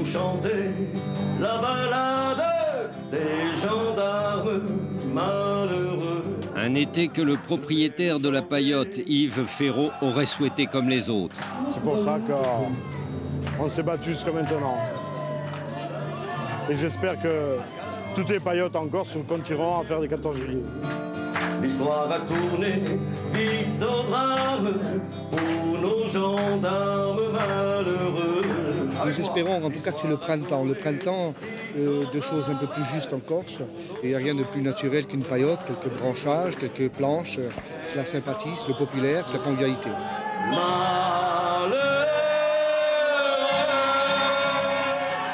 vous chanter la ballade des gendarmes malheureux. Un été que le propriétaire de la paillote, Yves Ferraud, aurait souhaité comme les autres. C'est pour ça qu'on s'est battu jusqu'à maintenant. Et j'espère que toutes les paillotes en Corse continueront à faire des 14 juillet. L'histoire va tourner vite au drame pour nos gendarmes malheureux. Nous espérons en tout cas que c'est le printemps de choses un peu plus justes en Corse. Et il n'y a rien de plus naturel qu'une paillote, quelques branchages, quelques planches. C'est la sympathie, c'est le populaire, c'est la convivialité. Malheureux.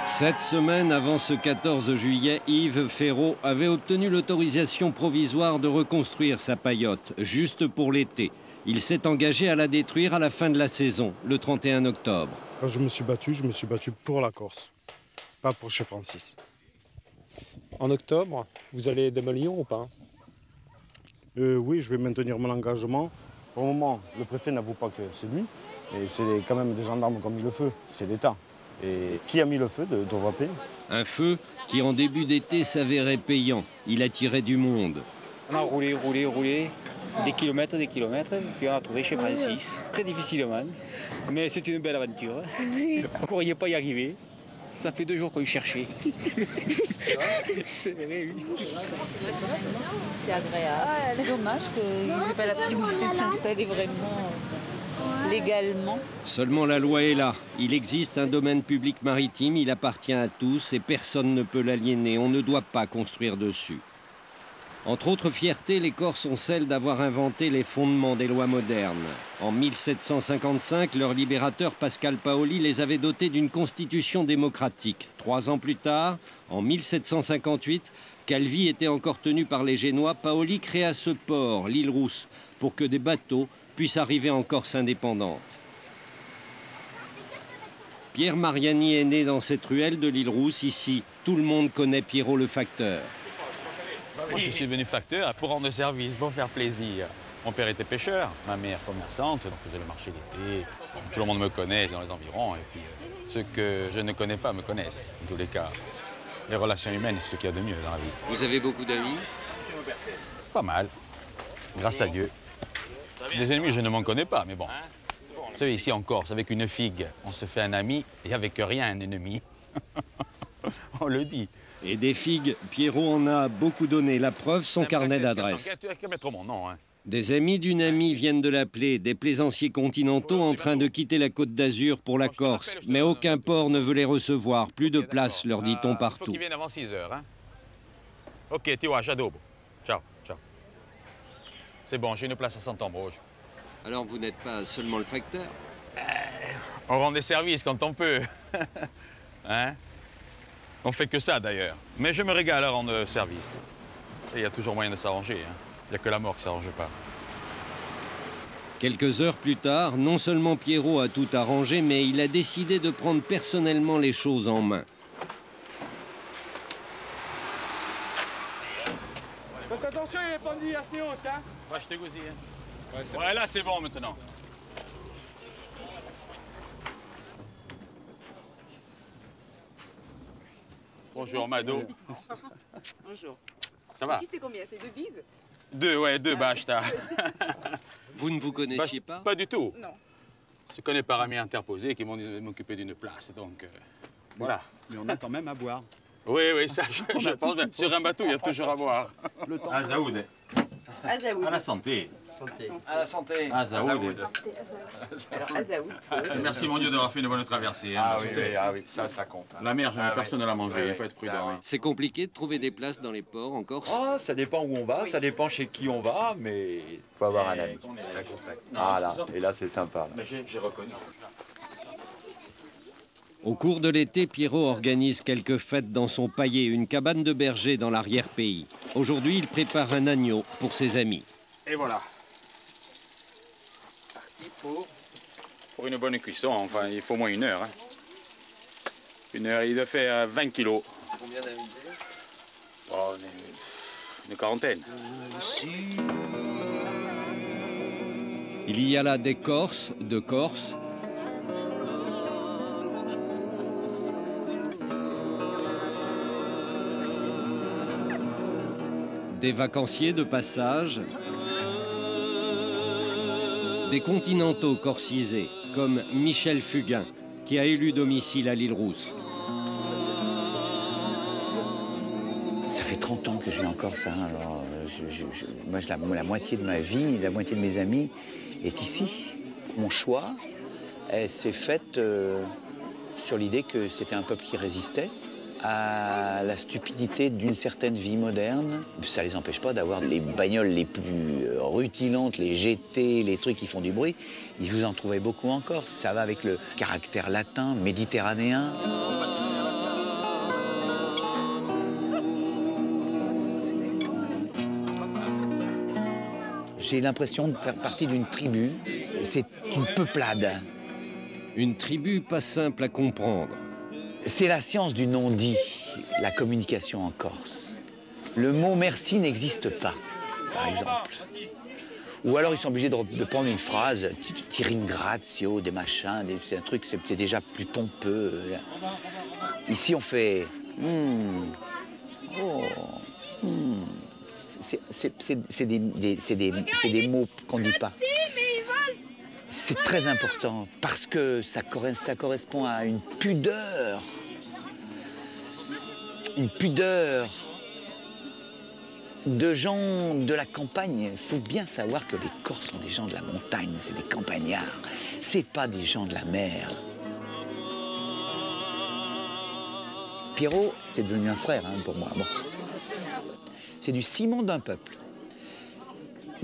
7 semaines avant ce 14 juillet, Yves Ferraud avait obtenu l'autorisation provisoire de reconstruire sa paillote, juste pour l'été. Il s'est engagé à la détruire à la fin de la saison, le 31 octobre. Quand je me suis battu pour la Corse, pas pour chez Francis. En octobre, vous allez aider Lyon ou pas? Oui, je vais maintenir mon engagement. Pour le moment, le préfet n'avoue pas que c'est lui, mais c'est quand même des gendarmes qui ont mis le feu, c'est l'État. Et qui a mis le feu devra payer. Un feu qui, en début d'été, s'avérait payant. Il attirait du monde. On a roulé, des kilomètres, puis on a trouvé chez Francis. Très difficilement, mais c'est une belle aventure. On ne croyait pas y arriver. Ça fait 2 jours qu'on y cherchait. C'est vrai, oui. C'est agréable. C'est dommage qu'ils n'aient pas la possibilité de s'installer vraiment légalement. Seulement la loi est là. Il existe un domaine public maritime, il appartient à tous et personne ne peut l'aliéner. On ne doit pas construire dessus. Entre autres fiertés, les Corses ont celle d'avoir inventé les fondements des lois modernes. En 1755, leur libérateur Pascal Paoli les avait dotés d'une constitution démocratique. 3 ans plus tard, en 1758, Calvi était encore tenu par les Génois. Paoli créa ce port, l'île Rousse, pour que des bateaux puissent arriver en Corse indépendante. Pierre Mariani est né dans cette ruelle de l'île Rousse. Ici, tout le monde connaît Pierrot le facteur. Moi, je suis devenu facteur pour rendre service, pour faire plaisir. Mon père était pêcheur, ma mère commerçante, on faisait le marché d'été. Tout le monde me connaît dans les environs, et puis ceux que je ne connais pas me connaissent, en tous les cas. Les relations humaines, c'est ce qu'il y a de mieux dans la vie. Vous avez beaucoup d'amis? Pas mal, grâce à Dieu. Des ennemis, je ne m'en connais pas, mais bon. Vous savez, ici en Corse, avec une figue, on se fait un ami, et avec rien, un ennemi. On le dit. Et des figues, Pierrot en a beaucoup donné. La preuve, son carnet d'adresses. Tu n'as qu'à mettre mon nom, hein. Des amis d'une amie viennent de l'appeler, des plaisanciers continentaux en train de quitter la Côte d'Azur pour la Corse. Mais aucun port ne veut les recevoir. Plus de place, leur dit-on partout. Il faut qu'ils viennent avant 6 heures, hein. Ok, Tiwa, j'adobe. Ciao, ciao. C'est bon, j'ai une place à Sant'Ambroge. Alors vous n'êtes pas seulement le facteur? On rend des services quand on peut. Hein? On fait que ça, d'ailleurs. Mais je me régale à rendre service. Et il y a toujours moyen de s'arranger, hein. Il n'y a que la mort qui ne s'arrange pas. Quelques heures plus tard, non seulement Pierrot a tout arrangé, mais il a décidé de prendre personnellement les choses en main. Faites attention, il est pendu assez haut, hein. Ouais, je t'ai gousé, hein. Ouais, là, c'est bon, maintenant. Bonjour, Mado. Bonjour. Ça va? Ici, c'est combien? C'est 2 bises? 2, ouais, 2 bâches, Vous ne vous connaissiez pas? Pas du tout. Non. Je connais par amis interposés qui m'ont dit de m'occuper d'une place, donc voilà. Mais on a quand même à boire. Oui, oui, ça, je pense. Sur un bateau, il y a toujours à boire. Le temps. Azaoud. Azaoud. À la santé. Santé. À la santé. Azaoud. Alors, Azaoud. Merci, mon Dieu, d'avoir fait une bonne traversée. Hein, Ah oui, ça compte. Hein. La mer, personne ne l'a mangée, il faut être prudent. Hein. C'est compliqué de trouver des places dans les ports en Corse? Oh, ça dépend où on va, ça dépend chez qui on va, mais il faut avoir un ami. Voilà, et là c'est sympa. Là. Mais j'ai reconnu. Au cours de l'été, Pierrot organise quelques fêtes dans son paillet, une cabane de berger dans l'arrière-pays. Aujourd'hui, il prépare un agneau pour ses amis. Et voilà. Parti pour une bonne cuisson, enfin, il faut au moins 1 heure. Hein. 1 heure, il doit faire 20 kilos. Combien d'invités? Oh, une quarantaine. Il y a là des Corses, de Corse, Des vacanciers de passage, des continentaux corcisés, comme Michel Fugain, qui a élu domicile à l'île Rousse. Ça fait 30 ans que je vis en Corse. Hein. Alors, moi, la moitié de ma vie, la moitié de mes amis est ici. Mon choix s'est fait sur l'idée que c'était un peuple qui résistait à la stupidité d'une certaine vie moderne. Ça ne les empêche pas d'avoir les bagnoles les plus rutilantes, les GT, les trucs qui font du bruit. Ils vous en trouvaient beaucoup en Corse. Ça va avec le caractère latin, méditerranéen. J'ai l'impression de faire partie d'une tribu. C'est une peuplade. Une tribu pas simple à comprendre. C'est la science du non-dit, la communication en Corse. Le mot merci n'existe pas, par exemple. Ou alors ils sont obligés de prendre une phrase, ti ringrazio, des machins, c'est un truc, c'est déjà plus pompeux. Ici on fait c'est des mots qu'on ne dit pas. C'est très important parce que ça correspond à une pudeur. Une pudeur de gens de la campagne. Il faut bien savoir que les Corses sont des gens de la montagne, c'est des campagnards. C'est pas des gens de la mer. Pierrot, c'est devenu un frère pour moi. Bon. C'est du ciment d'un peuple.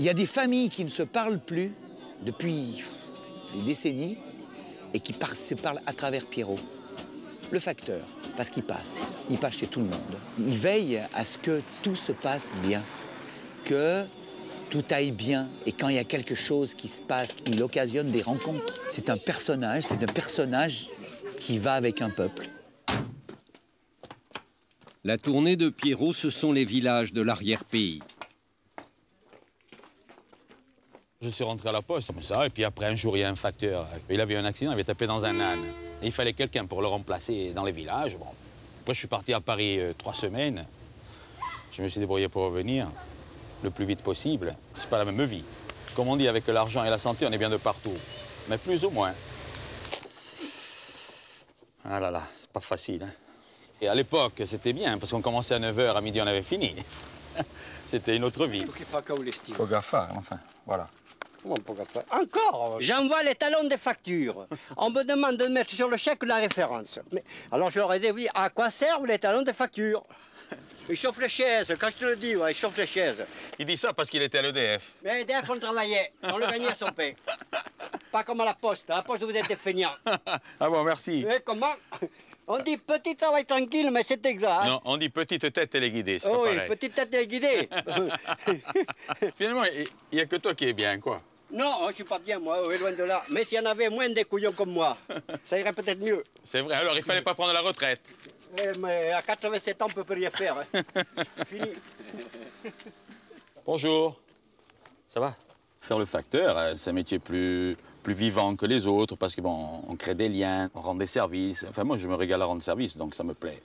Il y a des familles qui ne se parlent plus depuis des décennies et qui se parlent à travers Pierrot. Le facteur, parce qu'il passe chez tout le monde. Il veille à ce que tout se passe bien, que tout aille bien. Et quand il y a quelque chose qui se passe, il occasionne des rencontres. C'est un personnage qui va avec un peuple. La tournée de Pierrot, ce sont les villages de l'arrière-pays. Je suis rentré à la poste comme ça, et puis après un jour, il y a un facteur. Il avait eu un accident, il avait tapé dans un âne. Et il fallait quelqu'un pour le remplacer dans les villages. Bon. Après, je suis parti à Paris 3 semaines. Je me suis débrouillé pour revenir le plus vite possible. C'est pas la même vie. Comme on dit, avec l'argent et la santé, on est bien de partout. Mais plus ou moins. Ah là là, c'est pas facile. Hein. Et à l'époque, c'était bien, parce qu'on commençait à 9 h, à midi, on avait fini. C'était une autre vie. Pogafa, enfin, voilà. Comment Pogafa? Encore? J'envoie les talons des factures. On me demande de mettre sur le chèque la référence. Mais, alors je leur ai dit, oui, à quoi servent les talons des factures? Ils chauffent les chaises, quand je te le dis, ouais, ils chauffent les chaises. Il dit ça parce qu'il était à l'EDF. Mais EDF, on travaillait, on le gagnait à son pain. Pas comme à la poste vous êtes des feignants. Ah bon, merci. Mais comment? On dit petit travail tranquille, mais c'est exact. Non, on dit petite tête téléguidée, c'est pas pareil. Oui, petite tête téléguidée. Finalement, il n'y a que toi qui es bien, quoi. Non, je ne suis pas bien, moi, loin de là. Mais s'il y en avait moins des couillons comme moi, ça irait peut-être mieux. C'est vrai, alors il fallait pas prendre la retraite. Mais à 87 ans, on ne peut plus rien faire. Hein. Fini. Bonjour. Ça va? Faire le facteur, c'est un métier plus vivant que les autres, parce que bon, on crée des liens, on rend des services. Enfin, moi, je me régale à rendre service, donc ça me plaît.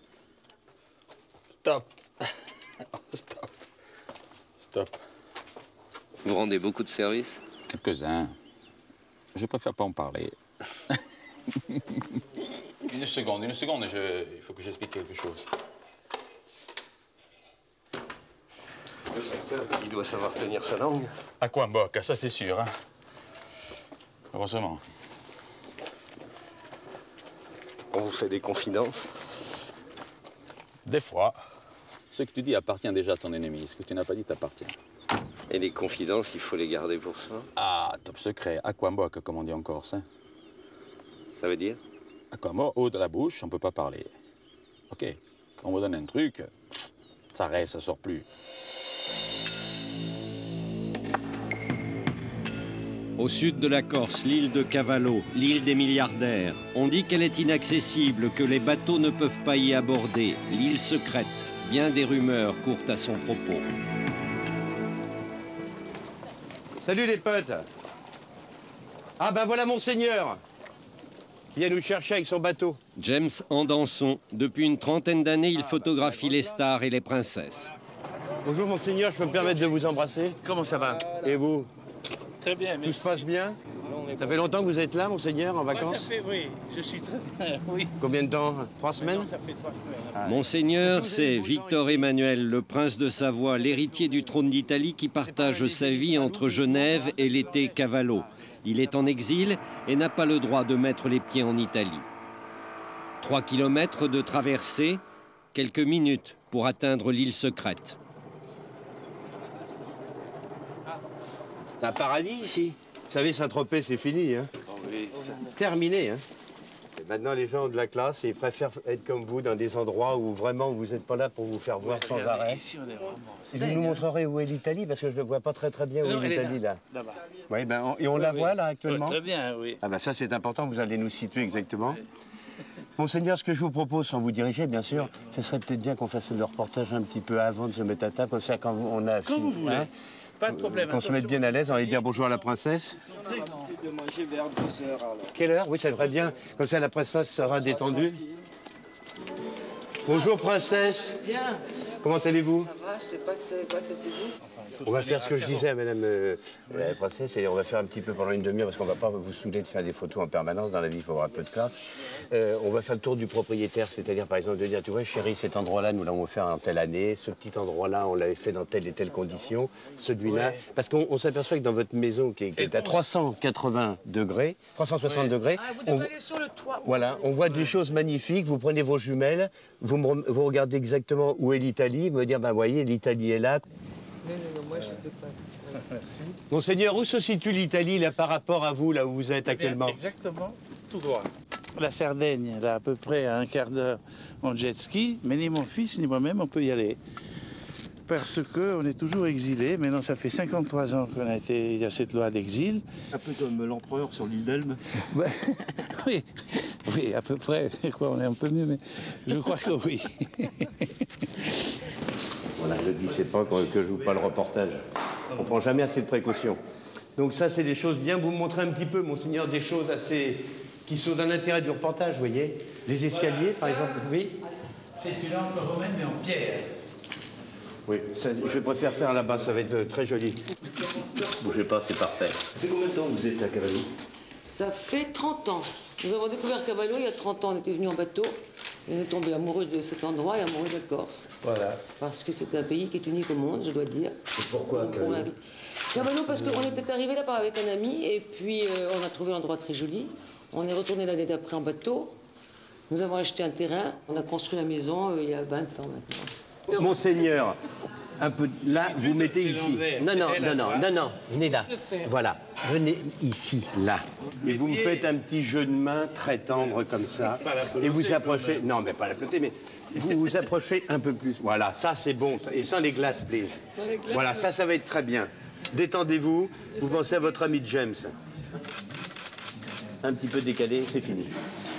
Stop. Stop. Stop. Vous rendez beaucoup de services? Quelques-uns. Je préfère pas en parler. Une seconde, il faut que j'explique quelque chose. Le facteur, il doit savoir tenir sa langue. À quoi, Mboc? Ça, c'est sûr, hein. Heureusement. On vous fait des confidences? Des fois. Ce que tu dis appartient déjà à ton ennemi. Ce que tu n'as pas dit t'appartient. Et les confidences, il faut les garder pour soi? Ah, top secret. Aquamboc, comme on dit en Corse. Hein. Ça veut dire? Aquamboc, haut de la bouche, on ne peut pas parler. OK. Quand on vous donne un truc, ça reste, ça sort plus. Au sud de la Corse, l'île de Cavallo, l'île des milliardaires. On dit qu'elle est inaccessible, que les bateaux ne peuvent pas y aborder. L'île secrète. Bien des rumeurs courent à son propos. Salut les potes. Ah ben voilà Monseigneur qui vient nous chercher avec son bateau. James Andanson. Depuis une trentaine d'années, il photographie les stars et les princesses. Bonjour monseigneur, je peux me permettre de vous embrasser? Comment ça va? Et vous? Très bien. Tout se passe bien? Ça fait longtemps que vous êtes là, monseigneur, en vacances? Ça fait, oui, je suis très bien, oui. Combien de temps? 3 semaines? Ça fait 3 semaines. Monseigneur, c'est Victor Emmanuel, le prince de Savoie, l'héritier du trône d'Italie qui partage sa vie entre Genève et l'été Cavallo. Il est en exil et n'a pas le droit de mettre les pieds en Italie. 3 kilomètres de traversée, quelques minutes pour atteindre l'île secrète. C'est un paradis ici. Vous savez, Saint-Tropez, c'est fini. Hein. Terminé. Hein. Et maintenant, les gens de la classe, ils préfèrent être comme vous dans des endroits où vraiment vous n'êtes pas là pour vous faire voir sans arrêt. Ici, on est vraiment... Vous nous montrerez où est l'Italie, parce que je ne vois pas très bien où est l'Italie, là. Oui, ben, et on la voit, là, actuellement? Très bien, oui. Ah ben ça, c'est important, vous allez nous situer exactement. Monseigneur, ce que je vous propose, sans vous diriger, bien sûr, ce serait peut-être bien qu'on fasse le reportage un petit peu avant de se mettre à table, comme ça, quand on a... Comme vous voulez. Pas de problème. Qu'on se mette bien à l'aise, on va dire bonjour à la princesse. De manger vers 2 heures, alors. Quelle heure? Oui, ça devrait bien. Comme ça, la princesse sera détendue. Bonjour, princesse. Bien. Comment allez-vous? Ça va, je sais pas que c'était vous. On va faire ce que je disais à madame la princesse, et on va faire un petit peu pendant une demi-heure, parce qu'on va pas vous saouler de faire des photos en permanence. Dans la vie, il faut avoir un peu de classe. On va faire le tour du propriétaire, c'est-à-dire, par exemple, de dire, tu vois, chérie, cet endroit-là, nous l'avons fait en telle année, ce petit endroit-là, on l'avait fait dans telle et telle condition, celui-là. Ouais. Parce qu'on s'aperçoit que dans votre maison, qui est à 380 degrés, 360 degrés... Ah, vous devez aller sur le toit. Voilà, on voit des choses magnifiques, vous prenez vos jumelles, vous regardez exactement où est l'Italie, me dire, ben, voyez, l'Italie est là. Non, moi je te passe. Merci. Monseigneur, où se situe l'Italie là par rapport à vous, là où vous êtes actuellement? Exactement, tout droit. La Sardaigne, là, à peu près à un quart d'heure en jet ski, mais ni mon fils ni moi-même on peut y aller. Parce qu'on est toujours exilé. Maintenant, ça fait 53 ans qu'on a été, il y a cette loi d'exil. Un peu comme l'empereur sur l'île d'Elbe. Oui, oui, à peu près. Quoi, on est un peu mieux, mais je crois que oui. Voilà, ne glissez pas que je joue pas le reportage. On prend jamais assez de précautions. Donc ça, c'est des choses bien. Vous me montrez un petit peu, monseigneur, des choses assez qui sont dans l'intérêt du reportage, vous voyez. Les escaliers, par exemple. Oui. C'est une lampe romaine, mais en pierre. Oui, ça, je préfère faire là-bas, ça va être très joli. Bougez pas, c'est parfait. Ça fait combien de temps que vous êtes à Cavallo? Ça fait 30 ans. Nous avons découvert Cavallo il y a 30 ans. On était venus en bateau. Et on est tombé amoureux de cet endroit et amoureux de la Corse. Voilà. Parce que c'est un pays qui est unique au monde, je dois dire. Et pourquoi Cavallo? Cavallo, parce qu'on était arrivé là-bas avec un ami et puis on a trouvé un endroit très joli. On est retourné l'année d'après en bateau. Nous avons acheté un terrain. On a construit la maison il y a 20 ans maintenant. Monseigneur, un peu là, vous mettez ici. Non, venez là. Voilà, venez ici, là. Et vous me faites un petit jeu de main très tendre comme ça. Et vous approchez, non mais pas la peloter, mais vous vous approchez un peu plus. Voilà, ça c'est bon. Et sans les glaces, please. Voilà, ça va être très bien. Détendez-vous, vous pensez à votre ami James. Un petit peu décalé, c'est fini.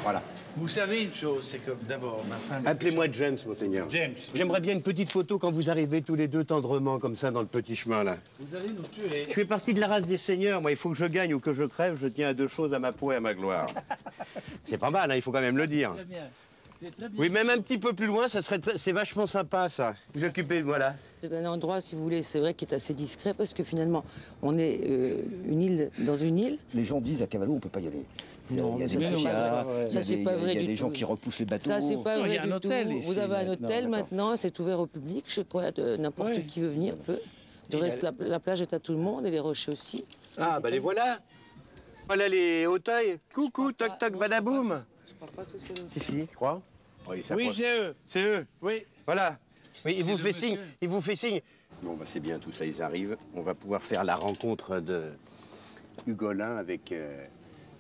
Voilà. Vous savez une chose, c'est que d'abord, ma femme... Appelez-moi James, monseigneur. James. J'aimerais bien une petite photo quand vous arrivez tous les deux tendrement, comme ça, dans le petit chemin, là. Vous allez nous tuer. Je fais partie de la race des seigneurs. Moi, il faut que je gagne ou que je crève. Je tiens à 2 choses, à ma peau et à ma gloire. C'est pas mal, hein, il faut quand même le dire. Très bien. Très bien. Oui, même un petit peu plus loin, ça serait c'est vachement sympa, ça. Vous occupez, voilà. C'est un endroit, si vous voulez, c'est vrai, qui est assez discret parce que finalement, on est une île dans une île. Les gens disent à Cavallo, on peut pas y aller. Non, mais ça, c'est pas vrai. Ça, c'est pas vrai du tout. Il y a des gens qui repoussent les bateaux. Ça, c'est pas vrai du tout. Ici, vous avez un hôtel maintenant, c'est ouvert au public. Je crois n'importe qui veut venir peut. Du reste, la plage est à tout le monde et les rochers aussi. Ah, bah les voilà. Voilà les hauteuils. Coucou, toc toc, badaboum. Je crois pas que ce soit le... Si, je crois. Oui, c'est eux. C'est eux. Oui. Voilà. Oui, il vous fait signe. Il vous fait signe. Bon, bah c'est bien, tout ça, ils arrivent. On va pouvoir faire la rencontre de Ugolin avec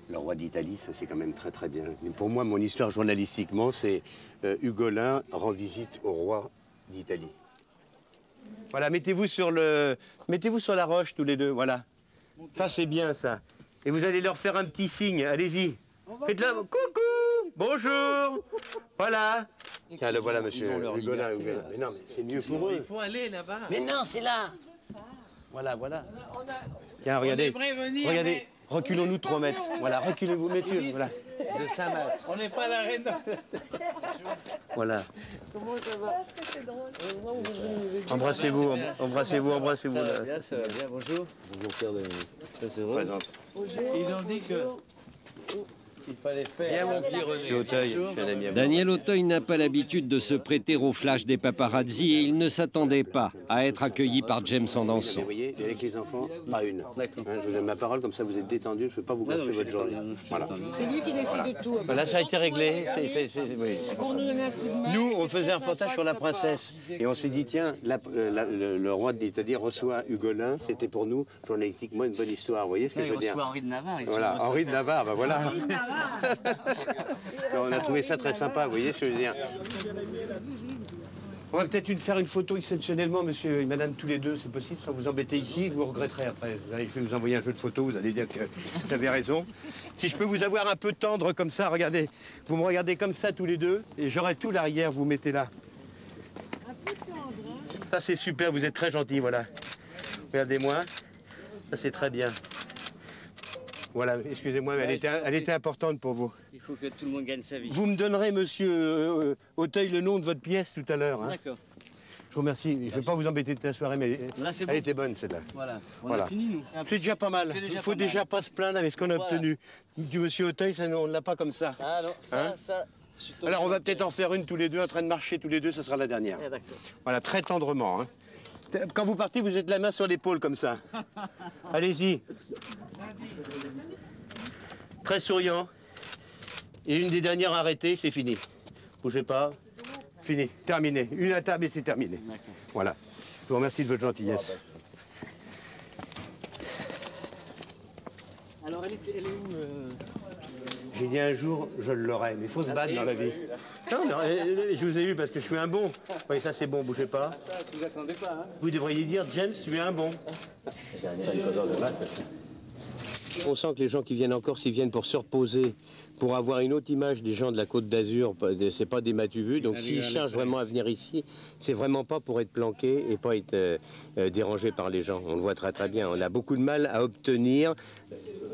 le roi d'Italie. Ça, c'est quand même très, très bien. Mais pour moi, mon histoire journalistiquement, c'est Ugolin rend visite au roi d'Italie. Voilà, mettez-vous sur la roche, tous les deux, voilà. Ça, c'est bien, ça. Et vous allez leur faire un petit signe. Allez-y. Faites-le. Coucou. Bonjour. Voilà. Tiens, le voilà, monsieur Ugolin. Mais non, mais c'est mieux pour eux. Il faut aller là-bas. Mais non, c'est là. Voilà, voilà. Tiens, regardez. Regardez. Reculons-nous 3 mètres. Voilà, reculez-vous, messieurs. Voilà. De 5 mètres. On n'est pas la reine. Voilà. Comment ça va? Est-ce que c'est drôle? Embrassez-vous, embrassez-vous, embrassez-vous. Ça va bien, bonjour. Bonjour Pierre de... Ça c'est drôle. Ils ont dit que... Il fallait faire... Bien mon petit René. Auteuil, je suis un ami à vous. Daniel Auteuil n'a pas l'habitude de se prêter au flash des paparazzi et il ne s'attendait pas à être accueilli par James en dansant. Vous voyez, et avec les enfants, pas une. Hein, je vous donne ma parole, comme ça vous êtes détendu, je ne veux pas vous gâcher votre journée. Voilà. C'est lui qui décide de tout. Là, ça a été réglé. Oui, Pour nous donner un coup de main. nous, on faisait un reportage sur la princesse. Et on s'est dit, tiens, le roi d'Italie reçoit Ugolin, c'était pour nous, journalistiquement, une bonne histoire. Vous voyez ce que je veux dire? Henri de Navarre. Voilà, Henri de Navarre, ben voilà. On a trouvé ça très sympa, vous voyez ce que je veux dire? On va peut-être faire une photo exceptionnellement, monsieur et madame, tous les deux, c'est possible, sans vous embêter ici, vous regretterez après. Je vais vous envoyer un jeu de photos, vous allez dire que j'avais raison. Si je peux vous avoir un peu tendre comme ça, regardez, vous me regardez comme ça tous les deux, et j'aurai tout l'arrière, vous mettez là. Ça c'est super, vous êtes très gentil, voilà. Regardez-moi, ça c'est très bien. Voilà, excusez-moi, mais elle était importante pour vous. Il faut que tout le monde gagne sa vie. Vous me donnerez, monsieur Auteuil, le nom de votre pièce tout à l'heure. Hein. D'accord. Je vous remercie. Je ne vais pas vous embêter de la soirée, mais elle était bonne, celle-là. Voilà, on Voilà. a fini, nous. C'est déjà pas mal. Il ne faut déjà pas se plaindre avec ce qu'on a obtenu. Du monsieur Auteuil, ça, on ne l'a pas comme ça. Ah non, ça, Hein ça... Alors, on va peut-être en faire une tous les deux, en train de marcher tous les deux, ça sera la dernière. Ah, d'accord. Voilà, très tendrement. Hein. Quand vous partez, vous êtes la main sur l'épaule comme ça. Allez-y. Très souriant. Et une des dernières arrêtées, c'est fini. Bougez pas. Fini. Terminé. Une à table et c'est terminé. Voilà. Je vous remercie de votre gentillesse. Alors, elle est où J'ai dit un jour, je l'aurai. Mais il faut se battre dans la vie. Non, je vous ai eu parce que je suis un bon. Oui, ça c'est bon, bougez pas. Ça, je vous attendais pas, hein. Vous devriez dire, James, tu es un bon. On sent que les gens qui viennent en Corse, ils viennent pour se reposer, pour avoir une autre image des gens de la Côte d'Azur. C'est pas des m'as-tu-vu. Donc s'ils cherchent vraiment à venir ici, c'est vraiment pas pour être planqué et pas être dérangé par les gens. On le voit très très bien. On a beaucoup de mal à obtenir.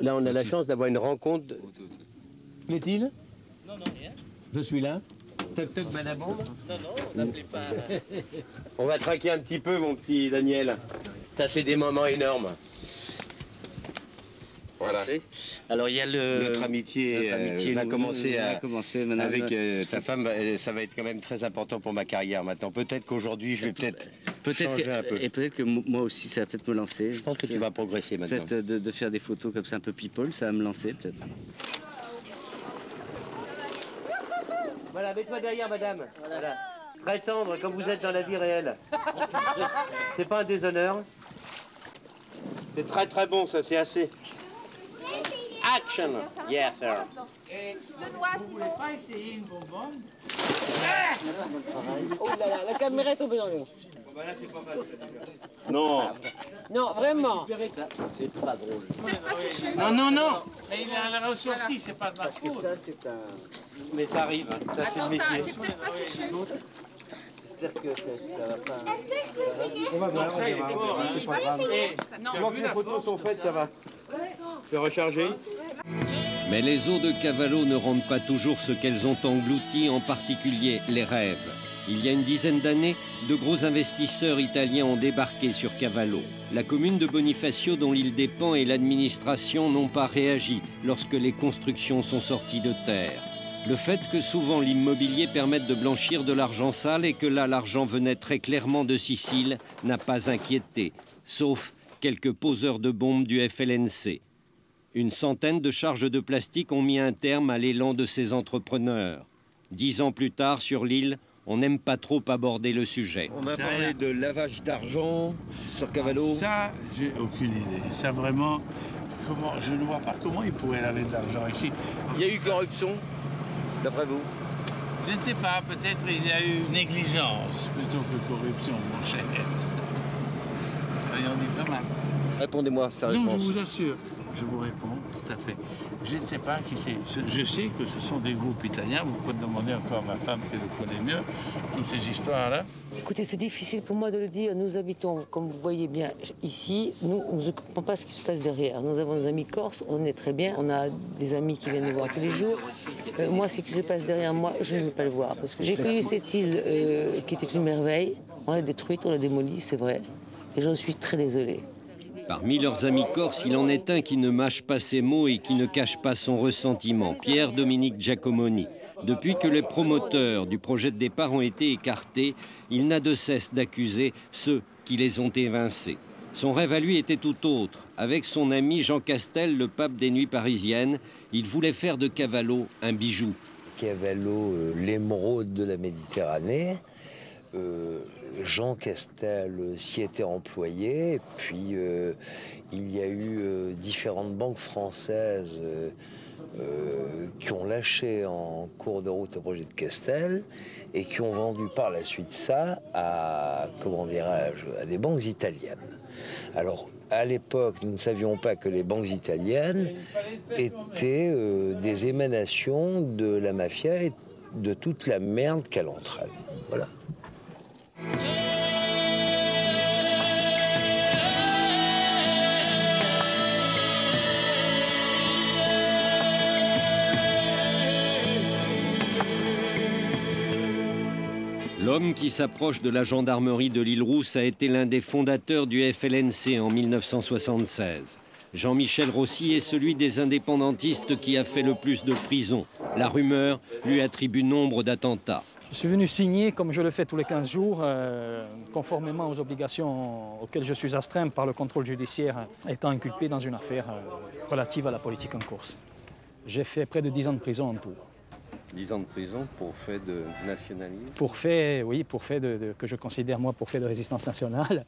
Là, on a la chance d'avoir une rencontre. Plaît-il? Non, non, rien. Je suis là. Toc toc, madame. Non, non, on n'appelait pas. On va traquer un petit peu, mon petit Daniel. Ça, c'est des moments énormes. Voilà. Alors, il y a Notre amitié va commencer avec ta ta femme. Ça va être quand même très important pour ma carrière maintenant. Peut-être qu'aujourd'hui, je vais peut-être changer un peu. Et peut-être que moi aussi, ça va peut-être me lancer. Je pense que tu vas progresser maintenant. Peut-être de faire des photos comme ça un peu people, ça va me lancer peut-être. Voilà, mets-toi derrière, madame. Voilà. Très tendre, comme vous êtes dans la vie réelle. C'est pas un déshonneur. C'est très très bon, ça, c'est assez. Action! Yes, sir. Vous pouvez pas essayer une bonbonne? Oh là là, la caméra est tombée dans l'eau. Non. Non, vraiment. Ça, c'est pas drôle. Non, non, non. Mais il a la ressorti, c'est pas de ma faute. Ça, c'est un... Mais ça arrive, hein. Ça c'est le métier. J'espère que ça va pas... On va voir, c'est pas grave. Tant que les photos sont faites, ça va. Je vais recharger. Mais les eaux de Cavallo ne rendent pas toujours ce qu'elles ont englouti, en particulier les rêves. Il y a une dizaine d'années, de gros investisseurs italiens ont débarqué sur Cavallo. La commune de Bonifacio, dont l'île dépend, et l'administration n'ont pas réagi lorsque les constructions sont sorties de terre. Le fait que souvent l'immobilier permette de blanchir de l'argent sale et que là l'argent venait très clairement de Sicile n'a pas inquiété, sauf quelques poseurs de bombes du FLNC. Une centaine de charges de plastique ont mis un terme à l'élan de ces entrepreneurs. 10 ans plus tard, sur l'île, on n'aime pas trop aborder le sujet. On m'a parlé de lavage d'argent sur Cavallo. Ça, j'ai aucune idée. Ça vraiment, je ne vois pas comment ils pourraient laver de l'argent ici. Il y a eu corruption, d'après vous? Je ne sais pas, peut-être il y a eu négligence plutôt que corruption, mon cher. Soyons diplomates. Répondez-moi sérieusement. Non, je vous assure. Je vous réponds, tout à fait. Je ne sais pas qui c'est. Je sais que ce sont des groupes italiens. Vous pouvez demander encore à ma femme qui le connaît mieux, toutes ces histoires-là. Écoutez, c'est difficile pour moi de le dire. Nous habitons, comme vous voyez bien, ici. Nous ne nous occupons pas de ce qui se passe derrière. Nous avons des amis corses, on est très bien. On a des amis qui viennent nous voir tous les jours. Moi, ce qui se passe derrière moi, je ne veux pas le voir. Parce que j'ai connu cette île qui était une merveille. On l'a détruite, on l'a démolie, c'est vrai. Et j'en suis très désolée. Parmi leurs amis corses, il en est un qui ne mâche pas ses mots et qui ne cache pas son ressentiment, Pierre-Dominique Giacomoni. Depuis que les promoteurs du projet de départ ont été écartés, il n'a de cesse d'accuser ceux qui les ont évincés. Son rêve à lui était tout autre. Avec son ami Jean Castel, le pape des nuits parisiennes, il voulait faire de Cavallo un bijou. Cavallo, l'émeraude de la Méditerranée. Jean Castel s'y était employé, puis il y a eu différentes banques françaises qui ont lâché en cours de route le projet de Castel et qui ont vendu par la suite ça à, comment dirais-je, à des banques italiennes. Alors, à l'époque, nous ne savions pas que les banques italiennes étaient des émanations de la mafia et de toute la merde qu'elle entraîne. Voilà. L'homme qui s'approche de la gendarmerie de l'île Rousse a été l'un des fondateurs du FLNC en 1976. Jean-Michel Rossi est celui des indépendantistes qui a fait le plus de prisons. La rumeur lui attribue nombre d'attentats. Je suis venu signer, comme je le fais tous les 15 jours, conformément aux obligations auxquelles je suis astreint par le contrôle judiciaire, étant inculpé dans une affaire relative à la politique en Corse. J'ai fait près de 10 ans de prison en tout. 10 ans de prison pour fait de nationalisme? Pour fait, oui, pour fait que je considère moi pour fait de résistance nationale,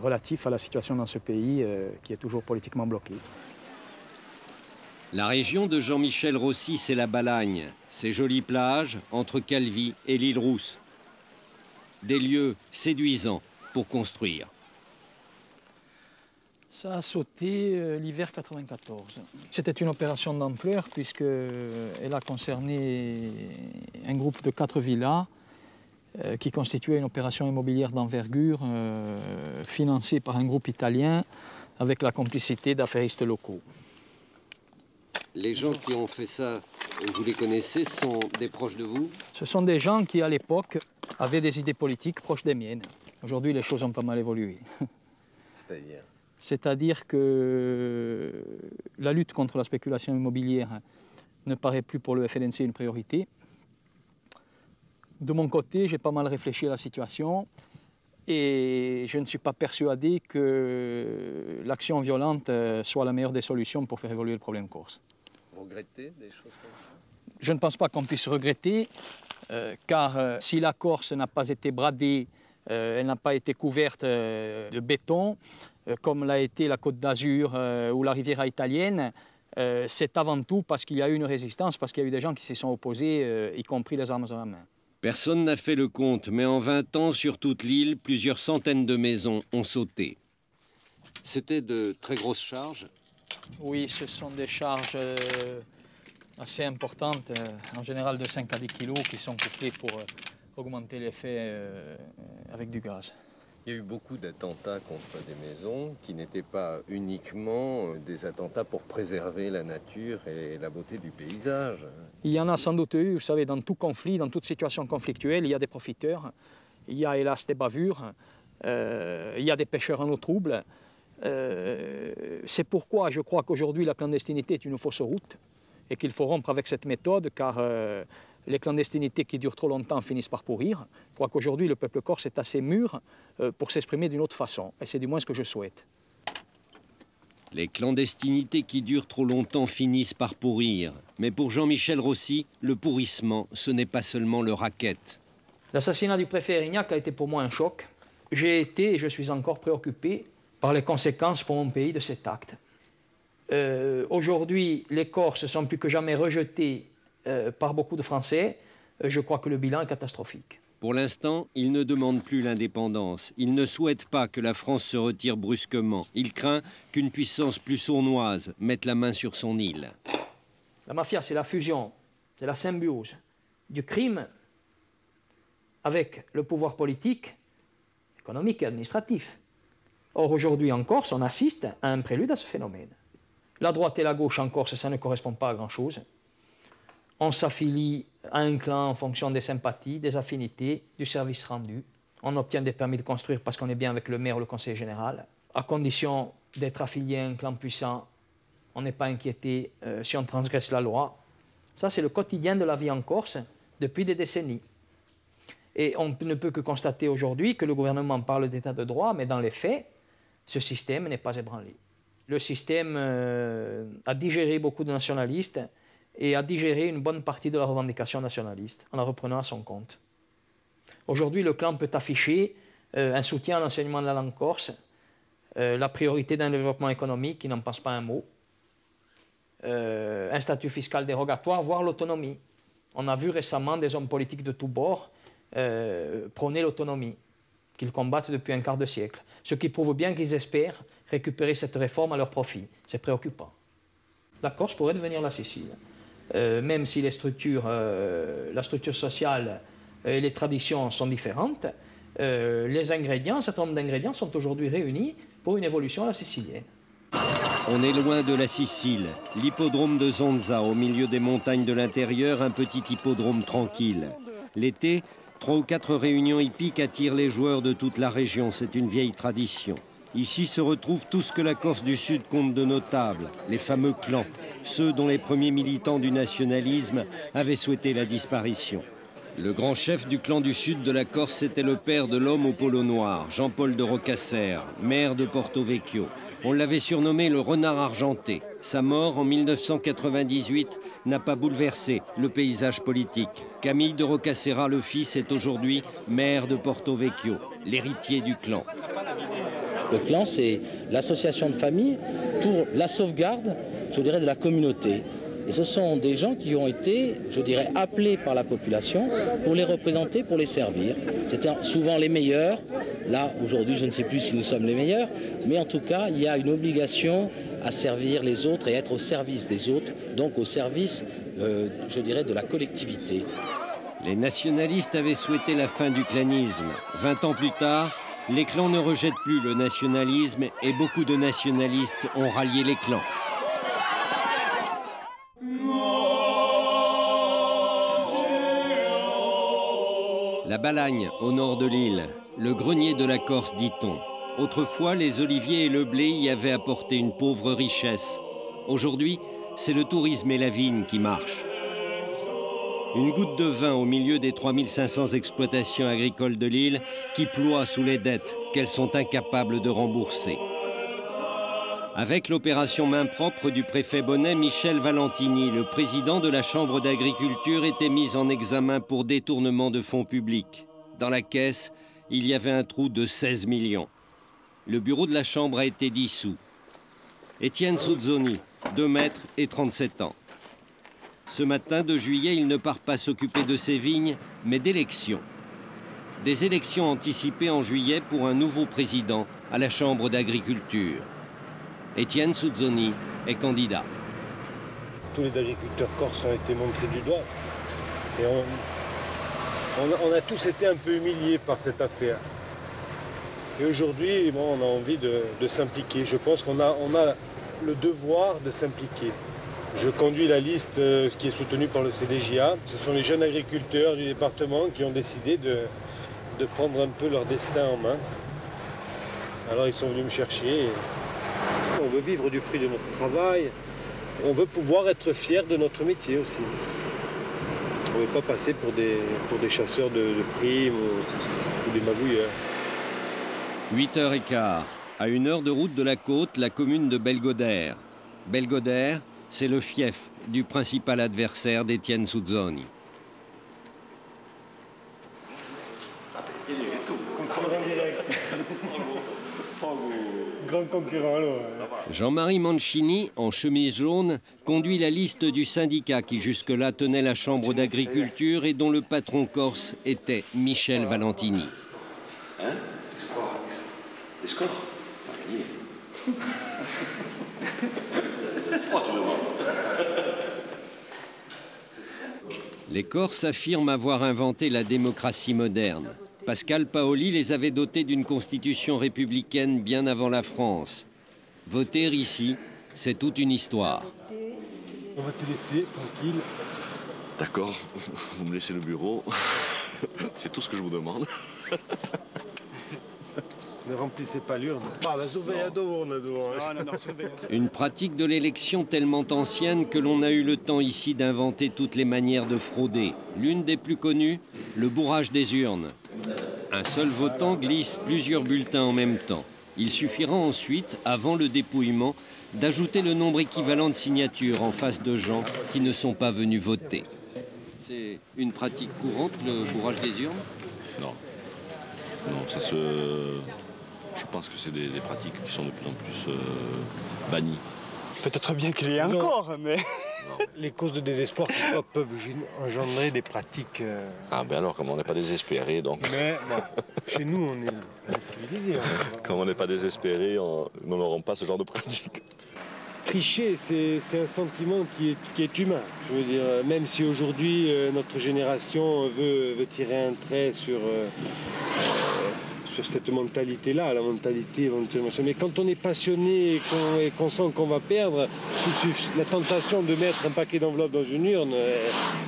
relatif à la situation dans ce pays qui est toujours politiquement bloqué. La région de Jean-Michel Rossi, c'est la Balagne. Ses jolies plages entre Calvi et l'île Rousse. Des lieux séduisants pour construire. Ça a sauté l'hiver 94. C'était une opération d'ampleur puisqu'elle a concerné un groupe de 4 villas qui constituait une opération immobilière d'envergure financée par un groupe italien avec la complicité d'affairistes locaux. Les gens qui ont fait ça, vous les connaissez, sont des proches de vous? Ce sont des gens qui, à l'époque, avaient des idées politiques proches des miennes. Aujourd'hui, les choses ont pas mal évolué. C'est-à-dire? C'est-à-dire que la lutte contre la spéculation immobilière ne paraît plus pour le FLNC une priorité. De mon côté, j'ai pas mal réfléchi à la situation et je ne suis pas persuadé que l'action violente soit la meilleure des solutions pour faire évoluer le problème corse. Vous regrettez des choses comme ça? Je ne pense pas qu'on puisse regretter, car si la Corse n'a pas été bradée, elle n'a pas été couverte de béton, comme l'a été la Côte d'Azur ou la Riviera italienne, c'est avant tout parce qu'il y a eu une résistance, parce qu'il y a eu des gens qui s'y sont opposés, y compris les armes à la main. Personne n'a fait le compte, mais en 20 ans, sur toute l'île, plusieurs centaines de maisons ont sauté. C'était de très grosses charges? Oui, ce sont des charges assez importantes, en général de 5 à 10 kilos, qui sont couplées pour augmenter l'effet avec du gaz. Il y a eu beaucoup d'attentats contre des maisons qui n'étaient pas uniquement des attentats pour préserver la nature et la beauté du paysage. Il y en a sans doute eu, vous savez, dans tout conflit, dans toute situation conflictuelle, il y a des profiteurs, il y a hélas des bavures, il y a des pêcheurs en eau trouble. C'est pourquoi je crois qu'aujourd'hui la clandestinité est une fausse route et qu'il faut rompre avec cette méthode, car les clandestinités qui durent trop longtemps finissent par pourrir. Je crois qu'aujourd'hui le peuple corse est assez mûr pour s'exprimer d'une autre façon, et c'est du moins ce que je souhaite. Les clandestinités qui durent trop longtemps finissent par pourrir. Mais pour Jean-Michel Rossi, le pourrissement, ce n'est pas seulement le racket. L'assassinat du préfet Erignac a été pour moi un choc. J'ai été et je suis encore préoccupé par les conséquences pour mon pays de cet acte. Aujourd'hui, les Corses sont plus que jamais rejetés par beaucoup de Français. Je crois que le bilan est catastrophique. Pour l'instant, il ne demande plus l'indépendance. Il ne souhaite pas que la France se retire brusquement. Il craint qu'une puissance plus sournoise mette la main sur son île. La mafia, c'est la fusion, c'est la symbiose du crime avec le pouvoir politique, économique et administratif. Or, aujourd'hui en Corse, on assiste à un prélude à ce phénomène. La droite et la gauche en Corse, ça ne correspond pas à grand-chose. On s'affilie à un clan en fonction des sympathies, des affinités, du service rendu. On obtient des permis de construire parce qu'on est bien avec le maire ou le conseiller général. À condition d'être affilié à un clan puissant, on n'est pas inquiété si on transgresse la loi. Ça, c'est le quotidien de la vie en Corse depuis des décennies. Et on ne peut que constater aujourd'hui que le gouvernement parle d'état de droit, mais dans les faits, ce système n'est pas ébranlé. Le système a digéré beaucoup de nationalistes et a digéré une bonne partie de la revendication nationaliste en la reprenant à son compte. Aujourd'hui, le clan peut afficher un soutien à l'enseignement de la langue corse, la priorité d'un développement économique qui n'en pense pas un mot, un statut fiscal dérogatoire, voire l'autonomie. On a vu récemment des hommes politiques de tous bords prôner l'autonomie, qu'ils combattent depuis un quart de siècle, ce qui prouve bien qu'ils espèrent récupérer cette réforme à leur profit. C'est préoccupant. La Corse pourrait devenir la Sicile, même si la structure sociale et les traditions sont différentes, les ingrédients, un certain nombre d'ingrédients sont aujourd'hui réunis pour une évolution à la sicilienne. On est loin de la Sicile. L'hippodrome de Zonza, au milieu des montagnes de l'intérieur, un petit hippodrome tranquille. L'été, 3 ou 4 réunions hippiques attirent les joueurs de toute la région. C'est une vieille tradition. Ici se retrouve tout ce que la Corse du Sud compte de notable, les fameux clans, ceux dont les premiers militants du nationalisme avaient souhaité la disparition. Le grand chef du clan du Sud de la Corse était le père de l'homme au polo noir, Jean-Paul de Rocasser, maire de Porto Vecchio. On l'avait surnommé le renard argenté. Sa mort en 1998 n'a pas bouleversé le paysage politique. Camille de Rocassera, le fils, est aujourd'hui maire de Porto Vecchio, l'héritier du clan. Le clan, c'est l'association de familles pour la sauvegarde, je dirais, de la communauté. Et ce sont des gens qui ont été, je dirais, appelés par la population pour les représenter, pour les servir. C'était souvent les meilleurs. Là, aujourd'hui, je ne sais plus si nous sommes les meilleurs, mais en tout cas, il y a une obligation à servir les autres et être au service des autres, donc au service, je dirais, de la collectivité. Les nationalistes avaient souhaité la fin du clanisme. 20 ans plus tard, les clans ne rejettent plus le nationalisme et beaucoup de nationalistes ont rallié les clans. La Balagne, au nord de l'île, le grenier de la Corse, dit-on. Autrefois, les oliviers et le blé y avaient apporté une pauvre richesse. Aujourd'hui, c'est le tourisme et la vigne qui marchent. Une goutte de vin au milieu des 3500 exploitations agricoles de l'île qui ploient sous les dettes qu'elles sont incapables de rembourser. Avec l'opération main propre du préfet Bonnet, Michel Valentini, le président de la Chambre d'agriculture, était mis en examen pour détournement de fonds publics. Dans la caisse, il y avait un trou de 16 millions. Le bureau de la Chambre a été dissous. Étienne Suzzoni, 2 mètres et 37 ans. Ce matin de juillet, il ne part pas s'occuper de ses vignes, mais d'élections. Des élections anticipées en juillet pour un nouveau président à la Chambre d'agriculture. Étienne Suzzoni est candidat. Tous les agriculteurs corses ont été montrés du doigt. Et on a tous été un peu humiliés par cette affaire. Et aujourd'hui, bon, on a envie de s'impliquer. Je pense qu'on a le devoir de s'impliquer. Je conduis la liste qui est soutenue par le CDJA. Ce sont les jeunes agriculteurs du département qui ont décidé de prendre un peu leur destin en main. Alors ils sont venus me chercher. On veut vivre du fruit de notre travail. On veut pouvoir être fiers de notre métier aussi. On ne veut pas passer pour des chasseurs de primes ou des magouilleurs. 8h15. À 1 heure de route de la côte, la commune de Belgodère. Belgodère, c'est le fief du principal adversaire d'Étienne Suzzoni. Grand concurrent, alors. Jean-Marie Mancini, en chemise jaune, conduit la liste du syndicat qui jusque-là tenait la Chambre d'agriculture et dont le patron corse était Michel Valentini. Hein? Les scores? Les Corses affirment avoir inventé la démocratie moderne. Pascal Paoli les avait dotés d'une constitution républicaine bien avant la France. Voter ici, c'est toute une histoire. On va te laisser tranquille. D'accord, vous me laissez le bureau. C'est tout ce que je vous demande. Ne remplissez pas l'urne. Une pratique de l'élection tellement ancienne que l'on a eu le temps ici d'inventer toutes les manières de frauder. L'une des plus connues, le bourrage des urnes. Un seul votant glisse plusieurs bulletins en même temps. Il suffira ensuite, avant le dépouillement, d'ajouter le nombre équivalent de signatures en face de gens qui ne sont pas venus voter. C'est une pratique courante, le bourrage des urnes? Non. Non, c'est ce... Je pense que c'est des pratiques qui sont de plus en plus bannies. Peut-être bien qu'il y ait encore, mais... Les causes de désespoir peuvent engendrer des pratiques... Ah ben alors, comme on n'est pas désespéré, donc... Mais bon, chez nous, on est civilisés. Comme on n'est pas désespéré, nous n'aurons pas ce genre de pratique. Tricher, c'est un sentiment qui est humain. Je veux dire, même si aujourd'hui, notre génération veut tirer un trait sur cette mentalité-là, la mentalité éventuellement. Mais quand on est passionné et qu'on sent qu'on va perdre, la tentation de mettre un paquet d'enveloppes dans une urne,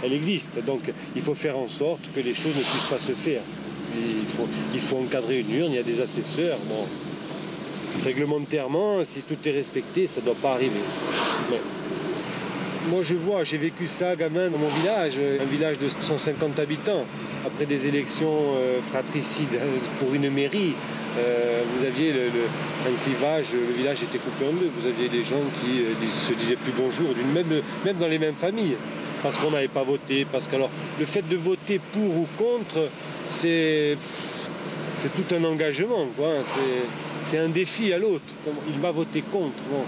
elle existe. Donc il faut faire en sorte que les choses ne puissent pas se faire. Il faut encadrer une urne, il y a des assesseurs. Bon. Réglementairement, si tout est respecté, ça ne doit pas arriver. Mais moi j'ai vécu ça gamin dans mon village, un village de 150 habitants. Après des élections fratricides pour une mairie, vous aviez un clivage, le village était coupé en deux. Vous aviez des gens qui se disaient plus bonjour, même dans les mêmes familles, parce qu'on n'avait pas voté. Alors, le fait de voter pour ou contre, c'est tout un engagement, quoi. C'est un défi à l'autre. Il va voter contre. Bon,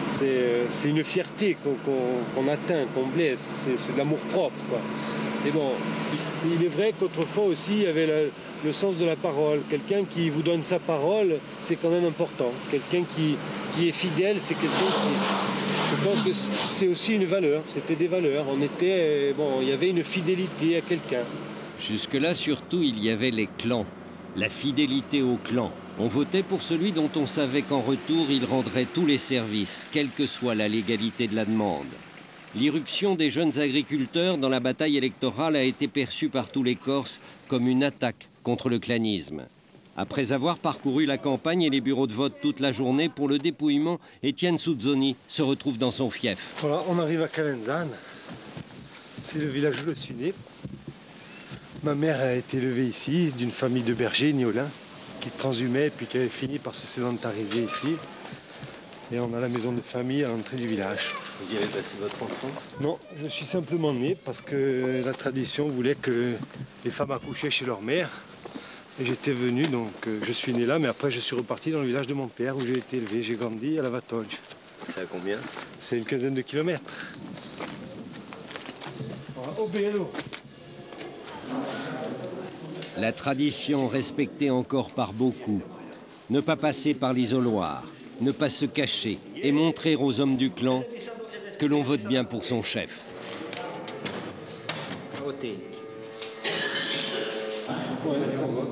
c'est une fierté qu'on atteint, qu'on blesse. C'est de l'amour propre, quoi. Et bon, il est vrai qu'autrefois aussi, il y avait le sens de la parole. Quelqu'un qui vous donne sa parole, c'est quand même important. Quelqu'un qui est fidèle, c'est quelqu'un qui... Je pense que c'est aussi une valeur. C'était des valeurs. Il y avait une fidélité à quelqu'un. Jusque-là, surtout, il y avait les clans. La fidélité au clan. On votait pour celui dont on savait qu'en retour, il rendrait tous les services, quelle que soit la légalité de la demande. L'irruption des jeunes agriculteurs dans la bataille électorale a été perçue par tous les Corses comme une attaque contre le clanisme. Après avoir parcouru la campagne et les bureaux de vote toute la journée pour le dépouillement, Étienne Souzzoni se retrouve dans son fief. Voilà, on arrive à Calenzane. C'est le village où je suis né. Ma mère a été élevée ici, d'une famille de bergers, niolins, qui transhumait puis qui avait fini par se sédentariser ici. Et on a la maison de famille à l'entrée du village. Vous y avez passé votre enfance? Non, je suis simplement né parce que la tradition voulait que les femmes accouchaient chez leur mère. Et j'étais venu, donc je suis né là, mais après je suis reparti dans le village de mon père où j'ai été élevé. J'ai grandi à la Vatolge. C'est à combien? C'est une quinzaine de kilomètres. Au Béalo. La tradition respectée encore par beaucoup. Ne pas passer par l'isoloir, ne pas se cacher et montrer aux hommes du clan que l'on vote bien pour son chef. Voter.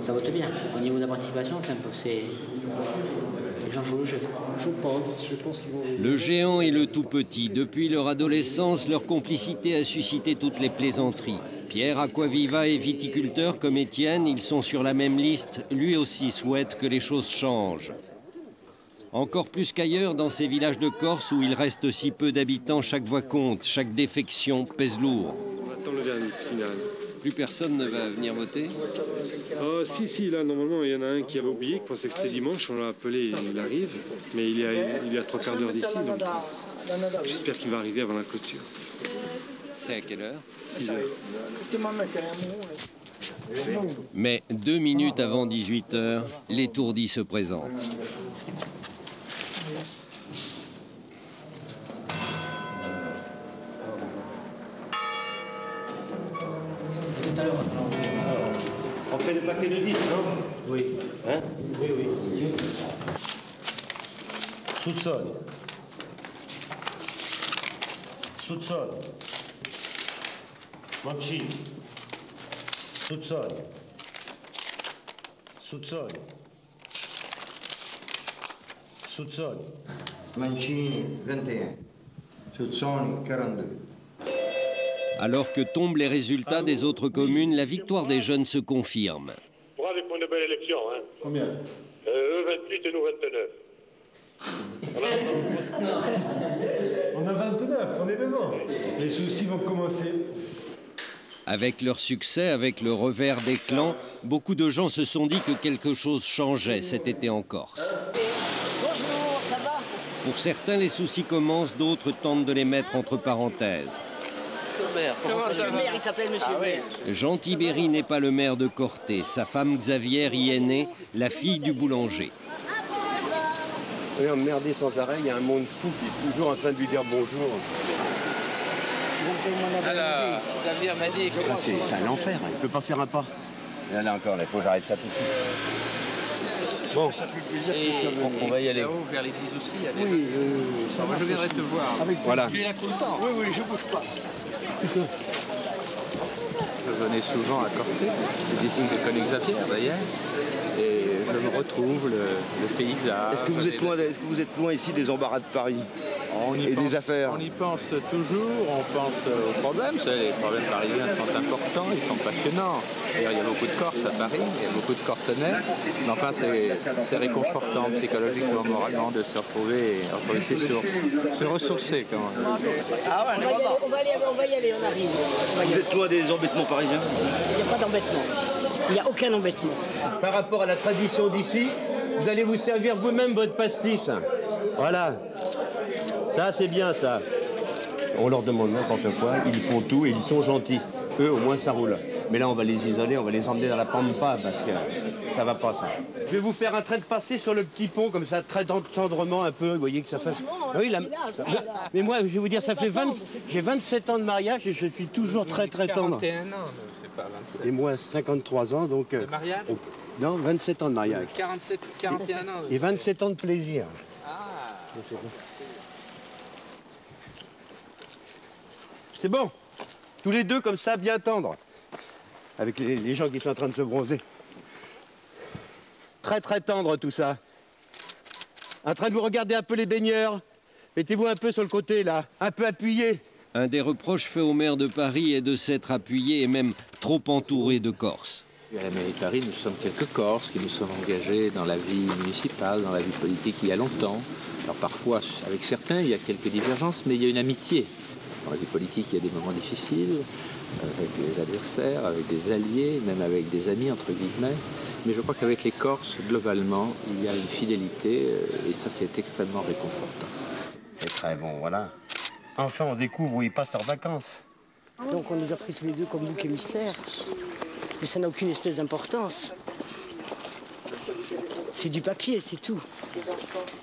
Ça vote bien. Au niveau de la participation, les gens jouent au jeu. Je pense qu'ils vont... Le géant et le tout petit, depuis leur adolescence, leur complicité a suscité toutes les plaisanteries. Pierre Aquaviva est viticulteur comme Étienne, ils sont sur la même liste, lui aussi souhaite que les choses changent. Encore plus qu'ailleurs, dans ces villages de Corse où il reste si peu d'habitants, chaque voix compte, chaque défection pèse lourd. On attend le verdict final. Plus personne ne va venir voter? Si, là, normalement, il y en a un qui avait oublié, qui pensait que c'était dimanche, on l'a appelé, il arrive, mais il est à 3 quarts d'heure d'ici, donc j'espère qu'il va arriver avant la clôture. C'est à quelle heure? 6 heures. Mais 2 minutes avant 18 h, l'étourdi se présente. On fait des paquets de 10, non? Oui. Hein? Oui. Soupçonne. Mancini. Soupçonne. Mancini 21, Sozzoni 42. Alors que tombent les résultats des autres communes, la victoire des jeunes se confirme. Bravo pour une belle élection. Hein. Combien Eux 28 et nous 29. On a 29, on est devant. Les soucis vont commencer. Avec leur succès, avec le revers des clans, beaucoup de gens se sont dit que quelque chose changeait cet été en Corse. Bonjour, ça va? Pour certains, les soucis commencent, d'autres tentent de les mettre entre parenthèses. Monsieur le maire, il s'appelle Monsieur le maire. Jean Tibéri n'est pas le maire de Corté. Sa femme Xavière y est née, la fille du boulanger. On est emmerdé sans arrêt, il y a un monde fou qui est toujours en train de lui dire bonjour. Alors, Xavier m'a dit que... C'est un enfer, il ne peut pas faire un pas. Et là encore, il faut que j'arrête ça tout de suite. Bon, ça fait plaisir on va y aller. Là-haut, vers l'église aussi, il y a des... Oui, moi, je viendrai te voir. Voilà. Tu es là tout le temps. Oui, oui, je bouge pas. Je venais souvent à Corté. C'est des signes que connaît Xavier, d'ailleurs. Et je me retrouve, le paysage. Est-ce que vous êtes loin ici des embarras de Paris et des affaires? On y pense toujours, on pense aux problèmes. Les problèmes parisiens sont importants, ils sont passionnants. D'ailleurs, il y a beaucoup de Corses à Paris, il y a beaucoup de Cortenais. Mais enfin, c'est réconfortant psychologiquement, moralement de se retrouver et retrouver ses sources. Se ressourcer, comment dire. Ah ouais, on va y aller, on arrive. Vous êtes loin des embêtements parisiens? Il n'y a pas d'embêtement. Il n'y a aucun embêtement. Par rapport à la tradition d'ici, vous allez vous servir vous-même votre pastis. Voilà. Ça, c'est bien, ça. On leur demande n'importe quoi, ils font tout et ils sont gentils. Eux, au moins, ça roule. Mais là, on va les isoler, on va les emmener dans la pampa parce que ça va pas, ça. Je vais vous faire un trait de passer sur le petit pont, comme ça, très tendrement un peu. Vous voyez que ça fasse... Oui, mais moi, je vais vous dire, ça fait j'ai 27 ans de mariage et je suis toujours très, très tendre. 41 ans, c'est pas 27. Et moi, 53 ans, donc... Le mariage Non, 27 ans de mariage. 41 ans. Et 27 ans de plaisir. Ah. C'est bon. Tous les deux comme ça, bien tendres. Avec les gens qui sont en train de se bronzer. Très très tendre tout ça. En train de vous regarder un peu les baigneurs. Mettez-vous un peu sur le côté là, un peu appuyé. Un des reproches faits au maire de Paris est de s'être appuyé et même trop entouré de Corses. À la mairie de Paris, nous sommes quelques Corses qui nous sommes engagés dans la vie municipale, dans la vie politique il y a longtemps. Alors parfois, avec certains, il y a quelques divergences, mais il y a une amitié. Dans la vie politique, il y a des moments difficiles, avec des adversaires, avec des alliés, même avec des amis, entre guillemets. Mais je crois qu'avec les Corses, globalement, il y a une fidélité, et ça, c'est extrêmement réconfortant. C'est très bon, voilà. Enfin, on découvre où ils passent leurs vacances. Donc on nous a pris tous les deux comme bouc émissaire. Mais ça n'a aucune espèce d'importance. C'est du papier, c'est tout.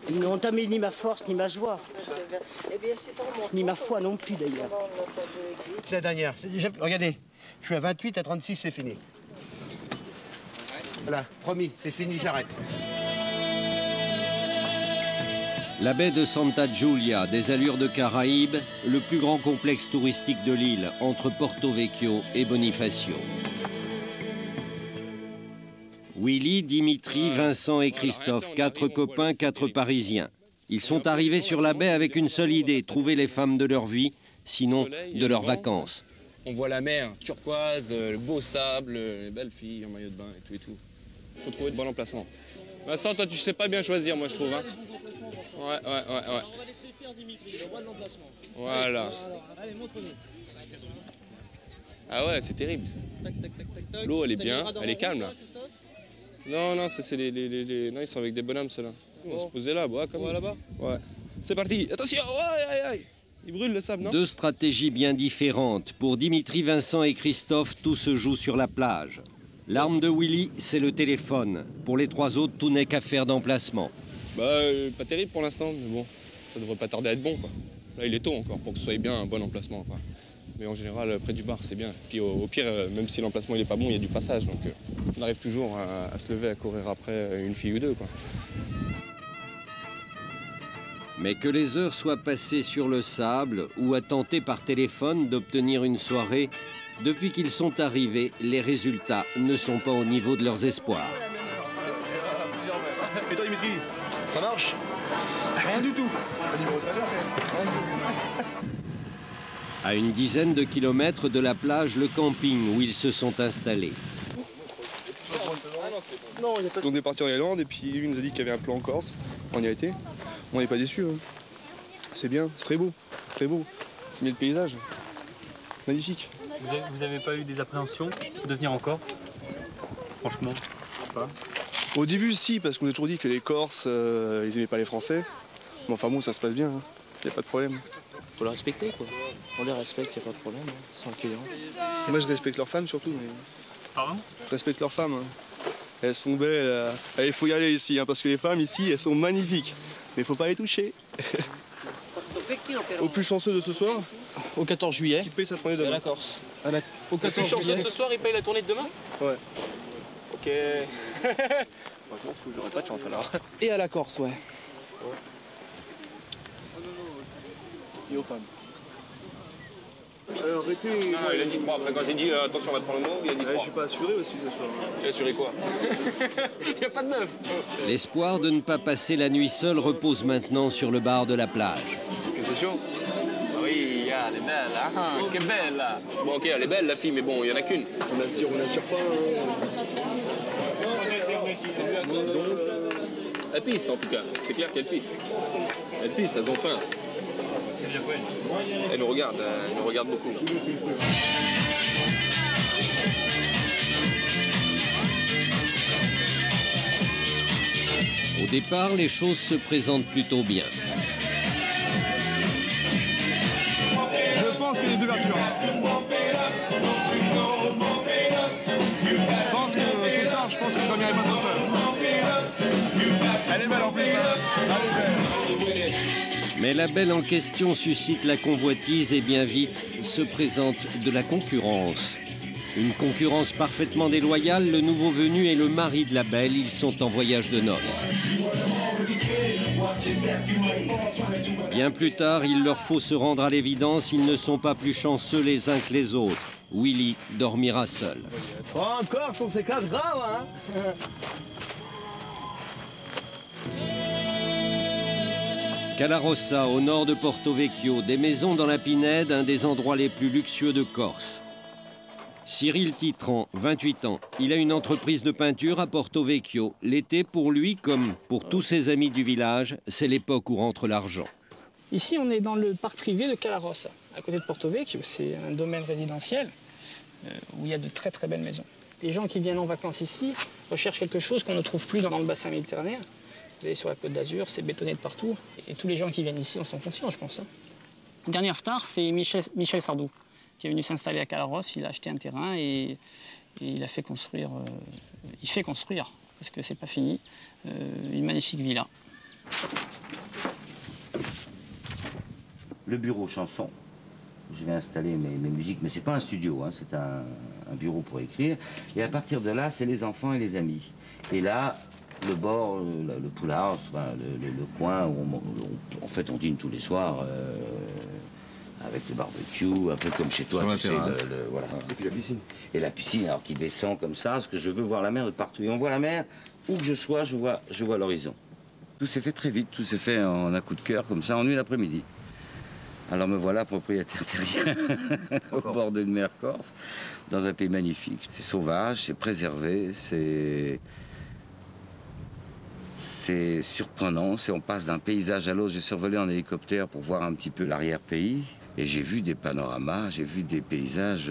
Ils n'ont entamé ni ma force, ni ma joie. Ni ma foi non plus, d'ailleurs. C'est la dernière. Regardez, je suis à 28, à 36, c'est fini. Voilà, promis, c'est fini, j'arrête. La baie de Santa Giulia, des allures de Caraïbes, le plus grand complexe touristique de l'île, entre Porto Vecchio et Bonifacio. Willy, Dimitri, Vincent et Christophe, 4 copains, 4 Parisiens. Ils sont arrivés sur la baie avec une seule idée, trouver les femmes de leur vie, sinon de leurs vacances. On voit la mer turquoise, le beau sable, les belles filles en maillot de bain et tout et tout. Il faut trouver de bons emplacements. Vincent, toi tu sais pas bien choisir, moi je trouve. Hein. Ouais. On va laisser faire Dimitri, le roi de l'emplacement. Voilà. Allez, montre-nous. Ah ouais, c'est terrible. L'eau, elle est bien, elle est calme là. Non, c'est Non, ils sont avec des bonhommes, ceux-là. On va se poser là, comme là-bas. Ouais. C'est parti. Attention, aïe. Il brûle le sable, non? Deux stratégies bien différentes. Pour Dimitri, Vincent et Christophe, tout se joue sur la plage. L'arme de Willy, c'est le téléphone. Pour les 3 autres, tout n'est qu'affaire d'emplacement. Pas terrible pour l'instant, mais bon, ça devrait pas tarder à être bon, quoi. Là, il est tôt encore pour que ce soit bien un bon emplacement, quoi. Mais en général, près du bar, c'est bien. Puis au pire, même si l'emplacement n'est pas bon, il y a du passage. Donc on arrive toujours à se lever, à courir après une fille ou deux, quoi. Mais que les heures soient passées sur le sable ou à tenter par téléphone d'obtenir une soirée, depuis qu'ils sont arrivés, les résultats ne sont pas au niveau de leurs espoirs. Et toi, Dimitri, ça marche? Rien du tout. À une dizaine de kilomètres de la plage, le camping où ils se sont installés. On est parti en Irlande et puis lui nous a dit qu'il y avait un plan en Corse. On y a été. On n'est pas déçus. Hein. C'est bien, c'est très beau. Très beau. C'est bien le paysage. Magnifique. Vous avez pas eu des appréhensions de venir en Corse? Franchement, pas. Au début, si, parce qu'on a toujours dit que les Corses, ils aimaient pas les Français. Mais enfin bon, ça se passe bien. Il n'y a pas de problème. Faut les respecter, quoi. On les respecte, il n'y a pas de problème. Hein. Ils sont accueillants. Moi, je respecte leurs femmes surtout. Mais... Pardon? Je respecte leurs femmes. Hein. Elles sont belles. Il faut y aller ici, hein, parce que les femmes ici, elles sont magnifiques. Mais il faut pas les toucher. Au plus chanceux de ce soir, au 14 juillet, qui paye sa tournée de demain. À la Corse. Au 14 juillet. Chanceux de ce soir, il paye la tournée de demain? Ouais. Ok. J'aurais pas de chance alors. Et à la Corse, ouais. Et aux femmes. Arrêtez. Non, il a dit 3. Après, quand j'ai dit attention, on va te prendre le mot, il a dit 3. Je suis pas assuré aussi ce soir. Tu as assuré quoi? Il n'y a pas de neuf. L'espoir de ne pas passer la nuit seul repose maintenant sur le bar de la plage. Que c'est chaud? Oui, elle est belle, hein? Que belle, là. Bon, ok, elle est belle, la fille, mais bon, il n'y en a qu'une. On n'assure pas. Elle piste, en tout cas. C'est clair qu'elle piste. Elle piste, elles ont faim. C'est bien quoi, elle piste? Elle nous regarde beaucoup. Là. Au départ, les choses se présentent plutôt bien. Je pense qu'il y a des ouvertures. Je pense que ce soir, je n'irai pas tout seul. Elle est belle en plus, hein. Mais la belle en question suscite la convoitise et bien vite se présente de la concurrence. Une concurrence parfaitement déloyale, le nouveau venu est le mari de la belle, ils sont en voyage de noces. Bien plus tard, il leur faut se rendre à l'évidence, ils ne sont pas plus chanceux les uns que les autres. Willy dormira seul. Oh, encore, on s'éclate grave, hein. Calarossa, au nord de Porto Vecchio, des maisons dans la Pinède, un des endroits les plus luxueux de Corse. Cyril Titran, 28 ans, il a une entreprise de peinture à Porto Vecchio. L'été, pour lui, comme pour tous ses amis du village, c'est l'époque où rentre l'argent. Ici, on est dans le parc privé de Calarossa, à côté de Porto Vecchio. C'est un domaine résidentiel où il y a de très très belles maisons. Les gens qui viennent en vacances ici recherchent quelque chose qu'on ne trouve plus dans le bassin méditerranéen. Vous allez sur la Côte d'Azur, c'est bétonné de partout. Et tous les gens qui viennent ici en sont conscients, je pense. Une dernière star, c'est Michel Sardou, qui est venu s'installer à Calarossa. Il a acheté un terrain et il a fait construire, il fait construire, parce que c'est pas fini, une magnifique villa. Le bureau chanson, où je vais installer mes musiques, mais c'est pas un studio, hein, c'est un bureau pour écrire. Et à partir de là, c'est les enfants et les amis. Et là, le bord, le poulard, enfin, le coin où en fait on dîne tous les soirs avec le barbecue, un peu comme chez toi, tu sais, voilà. Et puis la piscine. Et la piscine, alors qui descend comme ça, parce que je veux voir la mer de partout. Et on voit la mer, où que je sois, je vois l'horizon. Tout s'est fait très vite, tout s'est fait en un coup de cœur, comme ça, en une après-midi. Alors me voilà propriétaire terrien au bord d'une mer corse, dans un pays magnifique. C'est sauvage, c'est préservé, c'est surprenant, on passe d'un paysage à l'autre. J'ai survolé en hélicoptère pour voir un petit peu l'arrière-pays. Et j'ai vu des panoramas, j'ai vu des paysages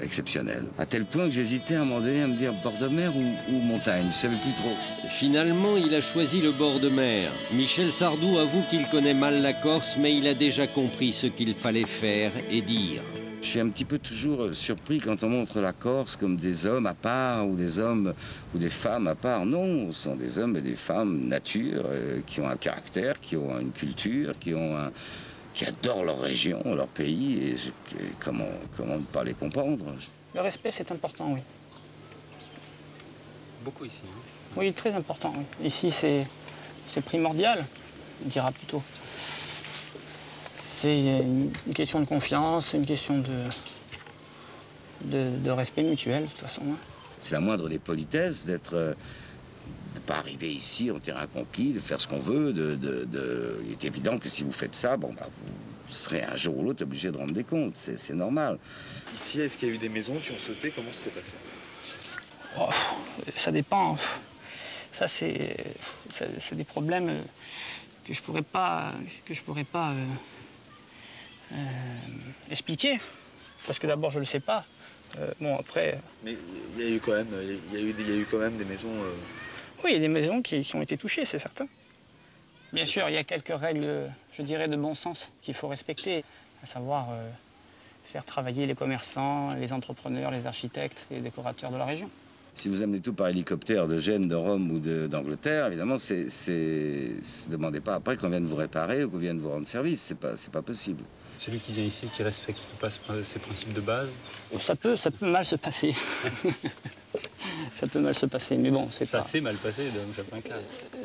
exceptionnels. À tel point que j'hésitais à un moment donné à me dire bord de mer ou montagne, je ne savais plus trop. Finalement, il a choisi le bord de mer. Michel Sardou avoue qu'il connaît mal la Corse, mais il a déjà compris ce qu'il fallait faire et dire. Je suis un petit peu toujours surpris quand on montre la Corse comme des hommes à part ou des hommes ou des femmes à part. Non, ce sont des hommes et des femmes nature qui ont un caractère, qui ont une culture, qui adorent leur région, leur pays. Et comment ne pas les comprendre? Le respect, c'est important, oui. Beaucoup ici. Hein. Oui, très important. Oui. Ici, c'est primordial, on dira plutôt. C'est une question de confiance, une question de respect mutuel, de toute façon. Hein. C'est la moindre des politesses d'être pas arriver ici en terrain conquis, de faire ce qu'on veut. Il est évident que si vous faites ça, bon, bah, vous serez un jour ou l'autre obligé de rendre des comptes. C'est normal. Ici, est-ce qu'il y a eu des maisons qui ont sauté? Comment ça s'est passé? Oh, ça dépend. Ça, c'est des problèmes que je pourrais pas expliquer. Parce que d'abord, je le sais pas. Bon, après... Mais il y a eu quand même, des maisons... Oui, il y a des maisons qui ont été touchées, c'est certain. Bien sûr, il y a quelques règles, je dirais, de bon sens qu'il faut respecter, à savoir faire travailler les commerçants, les entrepreneurs, les architectes et les décorateurs de la région. Si vous amenez tout par hélicoptère de Gênes, de Rome ou d'Angleterre, évidemment, ne demandez pas après qu'on vienne vous réparer ou qu'on vienne vous rendre service. C'est pas possible. Celui qui vient ici, qui respecte pas ses principes de base? Ça peut mal se passer. Ça peut mal se passer, mais bon, c'est pas... Ça s'est mal passé dans certains cas.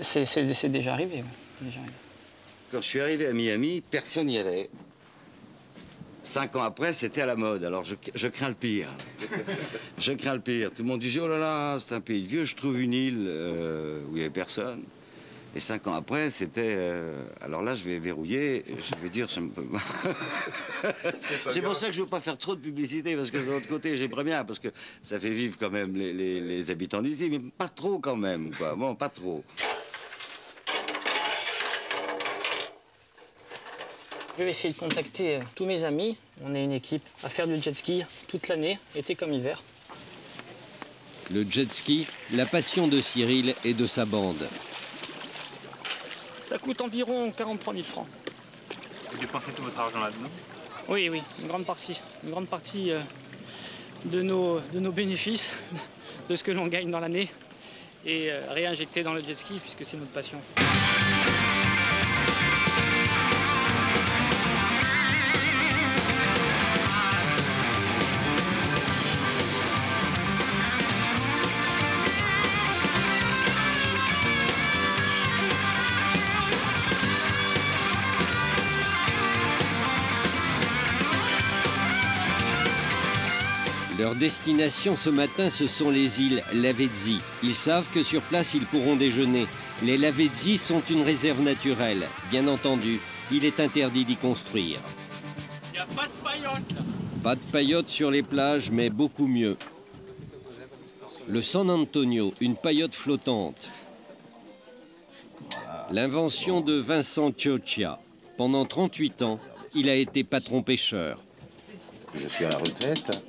C'est déjà arrivé. Quand je suis arrivé à Miami, personne n'y allait. 5 ans après, c'était à la mode. Alors je crains le pire. Je crains le pire. Tout le monde dit, oh là là, c'est un pays vieux, je trouve une île où il n'y avait personne. Et 5 ans après, c'était... alors là, je vais verrouiller, je vais dire... C'est pour ça que je ne veux pas faire trop de publicité, parce que de l'autre côté, j'aimerais bien, parce que ça fait vivre quand même les habitants d'ici, mais pas trop quand même, quoi. Bon, pas trop. Je vais essayer de contacter tous mes amis. On est une équipe à faire du jet ski toute l'année, été comme hiver. Le jet ski, la passion de Cyril et de sa bande. Ça coûte environ 43 000 francs. Vous dépensez tout votre argent là-dedans? Oui, une grande partie. Une grande partie de nos bénéfices, de ce que l'on gagne dans l'année, et réinjecté dans le jet ski, puisque c'est notre passion. Leur destination ce matin, ce sont les îles Lavezzi. Ils savent que sur place, ils pourront déjeuner. Les Lavezzi sont une réserve naturelle. Bien entendu, il est interdit d'y construire. Il n'y a pas de paillotes, là. Pas de paillotes sur les plages, mais beaucoup mieux. Le San Antonio, une paillote flottante. L'invention de Vincent Chioccia. Pendant 38 ans, il a été patron pêcheur. Je suis à la retraite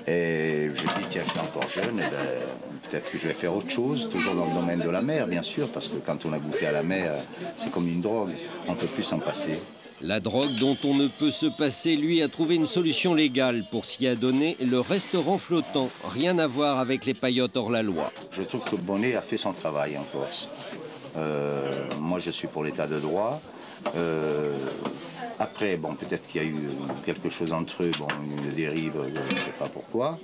et je dis tiens, je suis encore jeune, et ben, peut-être que je vais faire autre chose, toujours dans le domaine de la mer, bien sûr, parce que quand on a goûté à la mer, c'est comme une drogue, on ne peut plus s'en passer. La drogue dont on ne peut se passer, lui, a trouvé une solution légale pour s'y adonner, le restaurant flottant. Rien à voir avec les paillotes hors la loi. Je trouve que Bonnet a fait son travail en Corse. Moi, je suis pour l'état de droit. Après, bon, peut-être qu'il y a eu quelque chose entre eux, bon, une dérive, je ne sais pas pourquoi,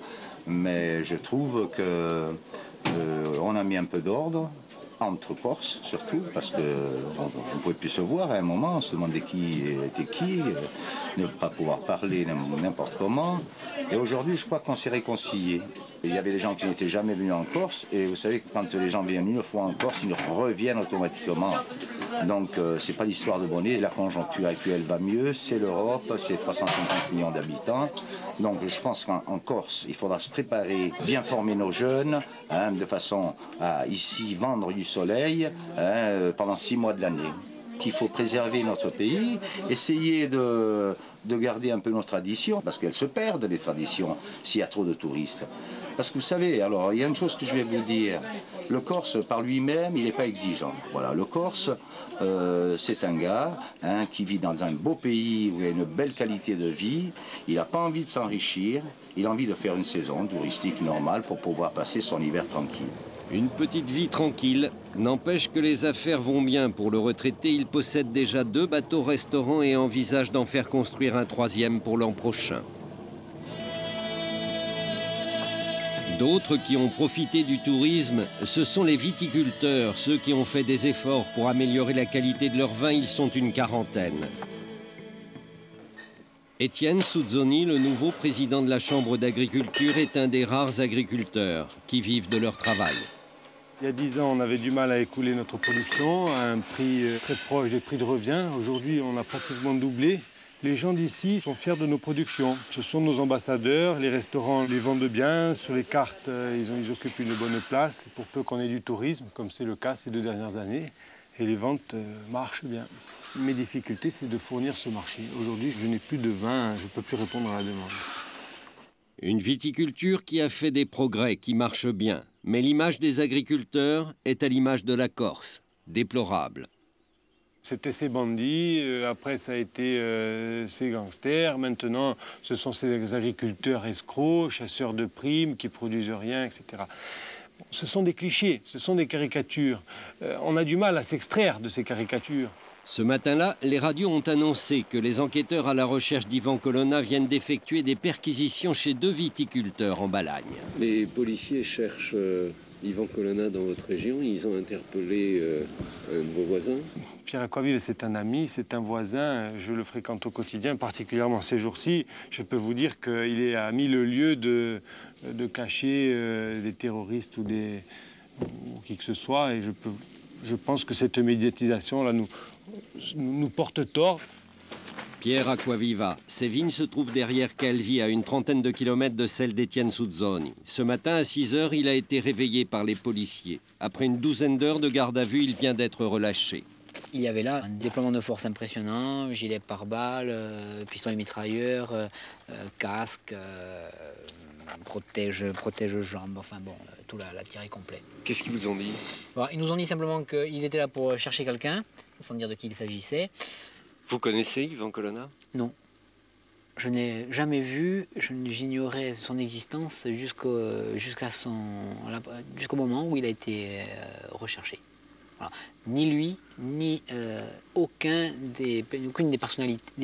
mais je trouve qu'on a mis un peu d'ordre, entre Corses surtout, parce qu'on ne pouvait plus se voir à un moment, on se demandait qui était qui, ne pas pouvoir parler n'importe comment. Et aujourd'hui, je crois qu'on s'est réconciliés. Il y avait des gens qui n'étaient jamais venus en Corse, et vous savez que quand les gens viennent une fois en Corse, ils reviennent automatiquement. Donc c'est pas l'histoire de Bonnet, la conjoncture actuelle va mieux, c'est l'Europe, c'est 350 millions d'habitants. Donc je pense qu'en Corse, il faudra se préparer, bien former nos jeunes, hein, de façon à ici vendre du soleil pendant 6 mois de l'année. Qu'il faut préserver notre pays, essayer de garder un peu nos traditions, parce qu'elles se perdent, les traditions, s'il y a trop de touristes. Parce que vous savez, alors il y a une chose que je vais vous dire, le Corse par lui-même, il n'est pas exigeant. Voilà, le Corse, c'est un gars qui vit dans un beau pays où il y a une belle qualité de vie, il n'a pas envie de s'enrichir, il a envie de faire une saison touristique normale pour pouvoir passer son hiver tranquille. Une petite vie tranquille, n'empêche que les affaires vont bien pour le retraité. Il possède déjà 2 bateaux-restaurants et envisage d'en faire construire un 3e pour l'an prochain. D'autres qui ont profité du tourisme, ce sont les viticulteurs, ceux qui ont fait des efforts pour améliorer la qualité de leur vin. Ils sont une quarantaine. Étienne Suzzoni, le nouveau président de la Chambre d'agriculture, est un des rares agriculteurs qui vivent de leur travail. Il y a 10 ans, on avait du mal à écouler notre production à un prix très proche des prix de revient. Aujourd'hui, on a pratiquement doublé. Les gens d'ici sont fiers de nos productions. Ce sont nos ambassadeurs, les restaurants les vendent bien. Sur les cartes, ils occupent une bonne place, pour peu qu'on ait du tourisme, comme c'est le cas ces 2 dernières années. Et les ventes marchent bien. Mes difficultés, c'est de fournir ce marché. Aujourd'hui, je n'ai plus de vin, je ne peux plus répondre à la demande. Une viticulture qui a fait des progrès, qui marche bien. Mais l'image des agriculteurs est à l'image de la Corse, déplorable. C'était ces bandits, après ça a été ces gangsters, maintenant ce sont ces agriculteurs escrocs, chasseurs de primes, qui produisent rien, etc. Ce sont des clichés, ce sont des caricatures. On a du mal à s'extraire de ces caricatures. Ce matin-là, les radios ont annoncé que les enquêteurs à la recherche d'Ivan Colonna viennent d'effectuer des perquisitions chez 2 viticulteurs en Balagne. Les policiers cherchent Ivan Colonna dans votre région. Ils ont interpellé un de vos voisins. Pierre Aquaviva, c'est un ami, c'est un voisin. Je le fréquente au quotidien, particulièrement ces jours-ci. Je peux vous dire qu'il est à 1000 lieues de cacher des terroristes ou qui que ce soit. Et je pense que cette médiatisation-là nous porte tort. Pierre Aquaviva, ses vignes se trouvent derrière Calvi, à une trentaine de kilomètres de celle d'Etienne Suzzoni. Ce matin, à 6 h, il a été réveillé par les policiers. Après une douzaine d'heures de garde à vue, il vient d'être relâché. Il y avait là un déploiement de force impressionnant, gilet pare-balles, pistolet mitrailleur, casque, protège-jambes, enfin bon, tout l'attiré complet. Qu'est-ce qu'ils vous ont dit? Bon, ils nous ont dit simplement qu'ils étaient là pour chercher quelqu'un, sans dire de qui il s'agissait. Vous connaissez Ivan Colonna? Non. Je n'ai jamais vu, j'ignorais son existence jusqu'au moment où il a été recherché. Voilà. Ni lui, ni aucune des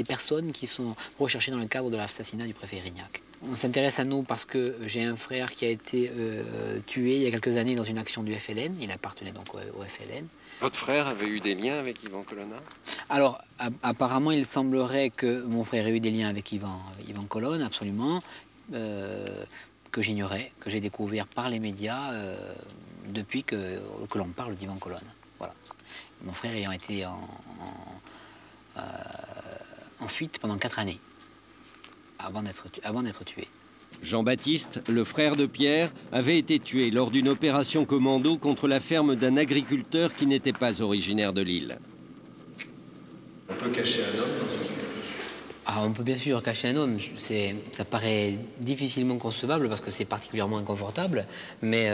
personnes qui sont recherchées dans le cadre de l'assassinat du préfet Rignac. On s'intéresse à nous parce que j'ai un frère qui a été tué il y a quelques années dans une action du FLN. Il appartenait donc au FLN. Votre frère avait eu des liens avec Ivan Colonna? Alors, apparemment, il semblerait que mon frère ait eu des liens avec Ivan Colonna, absolument, que j'ignorais, que j'ai découvert par les médias depuis que l'on parle d'Ivan Colonna. Voilà. Mon frère ayant été en fuite pendant 4 années, avant d'être tué. Jean-Baptiste, le frère de Pierre, avait été tué lors d'une opération commando contre la ferme d'un agriculteur qui n'était pas originaire de l'île. On peut cacher un homme dans une... On peut bien sûr cacher un homme. Ça paraît difficilement concevable parce que c'est particulièrement inconfortable, mais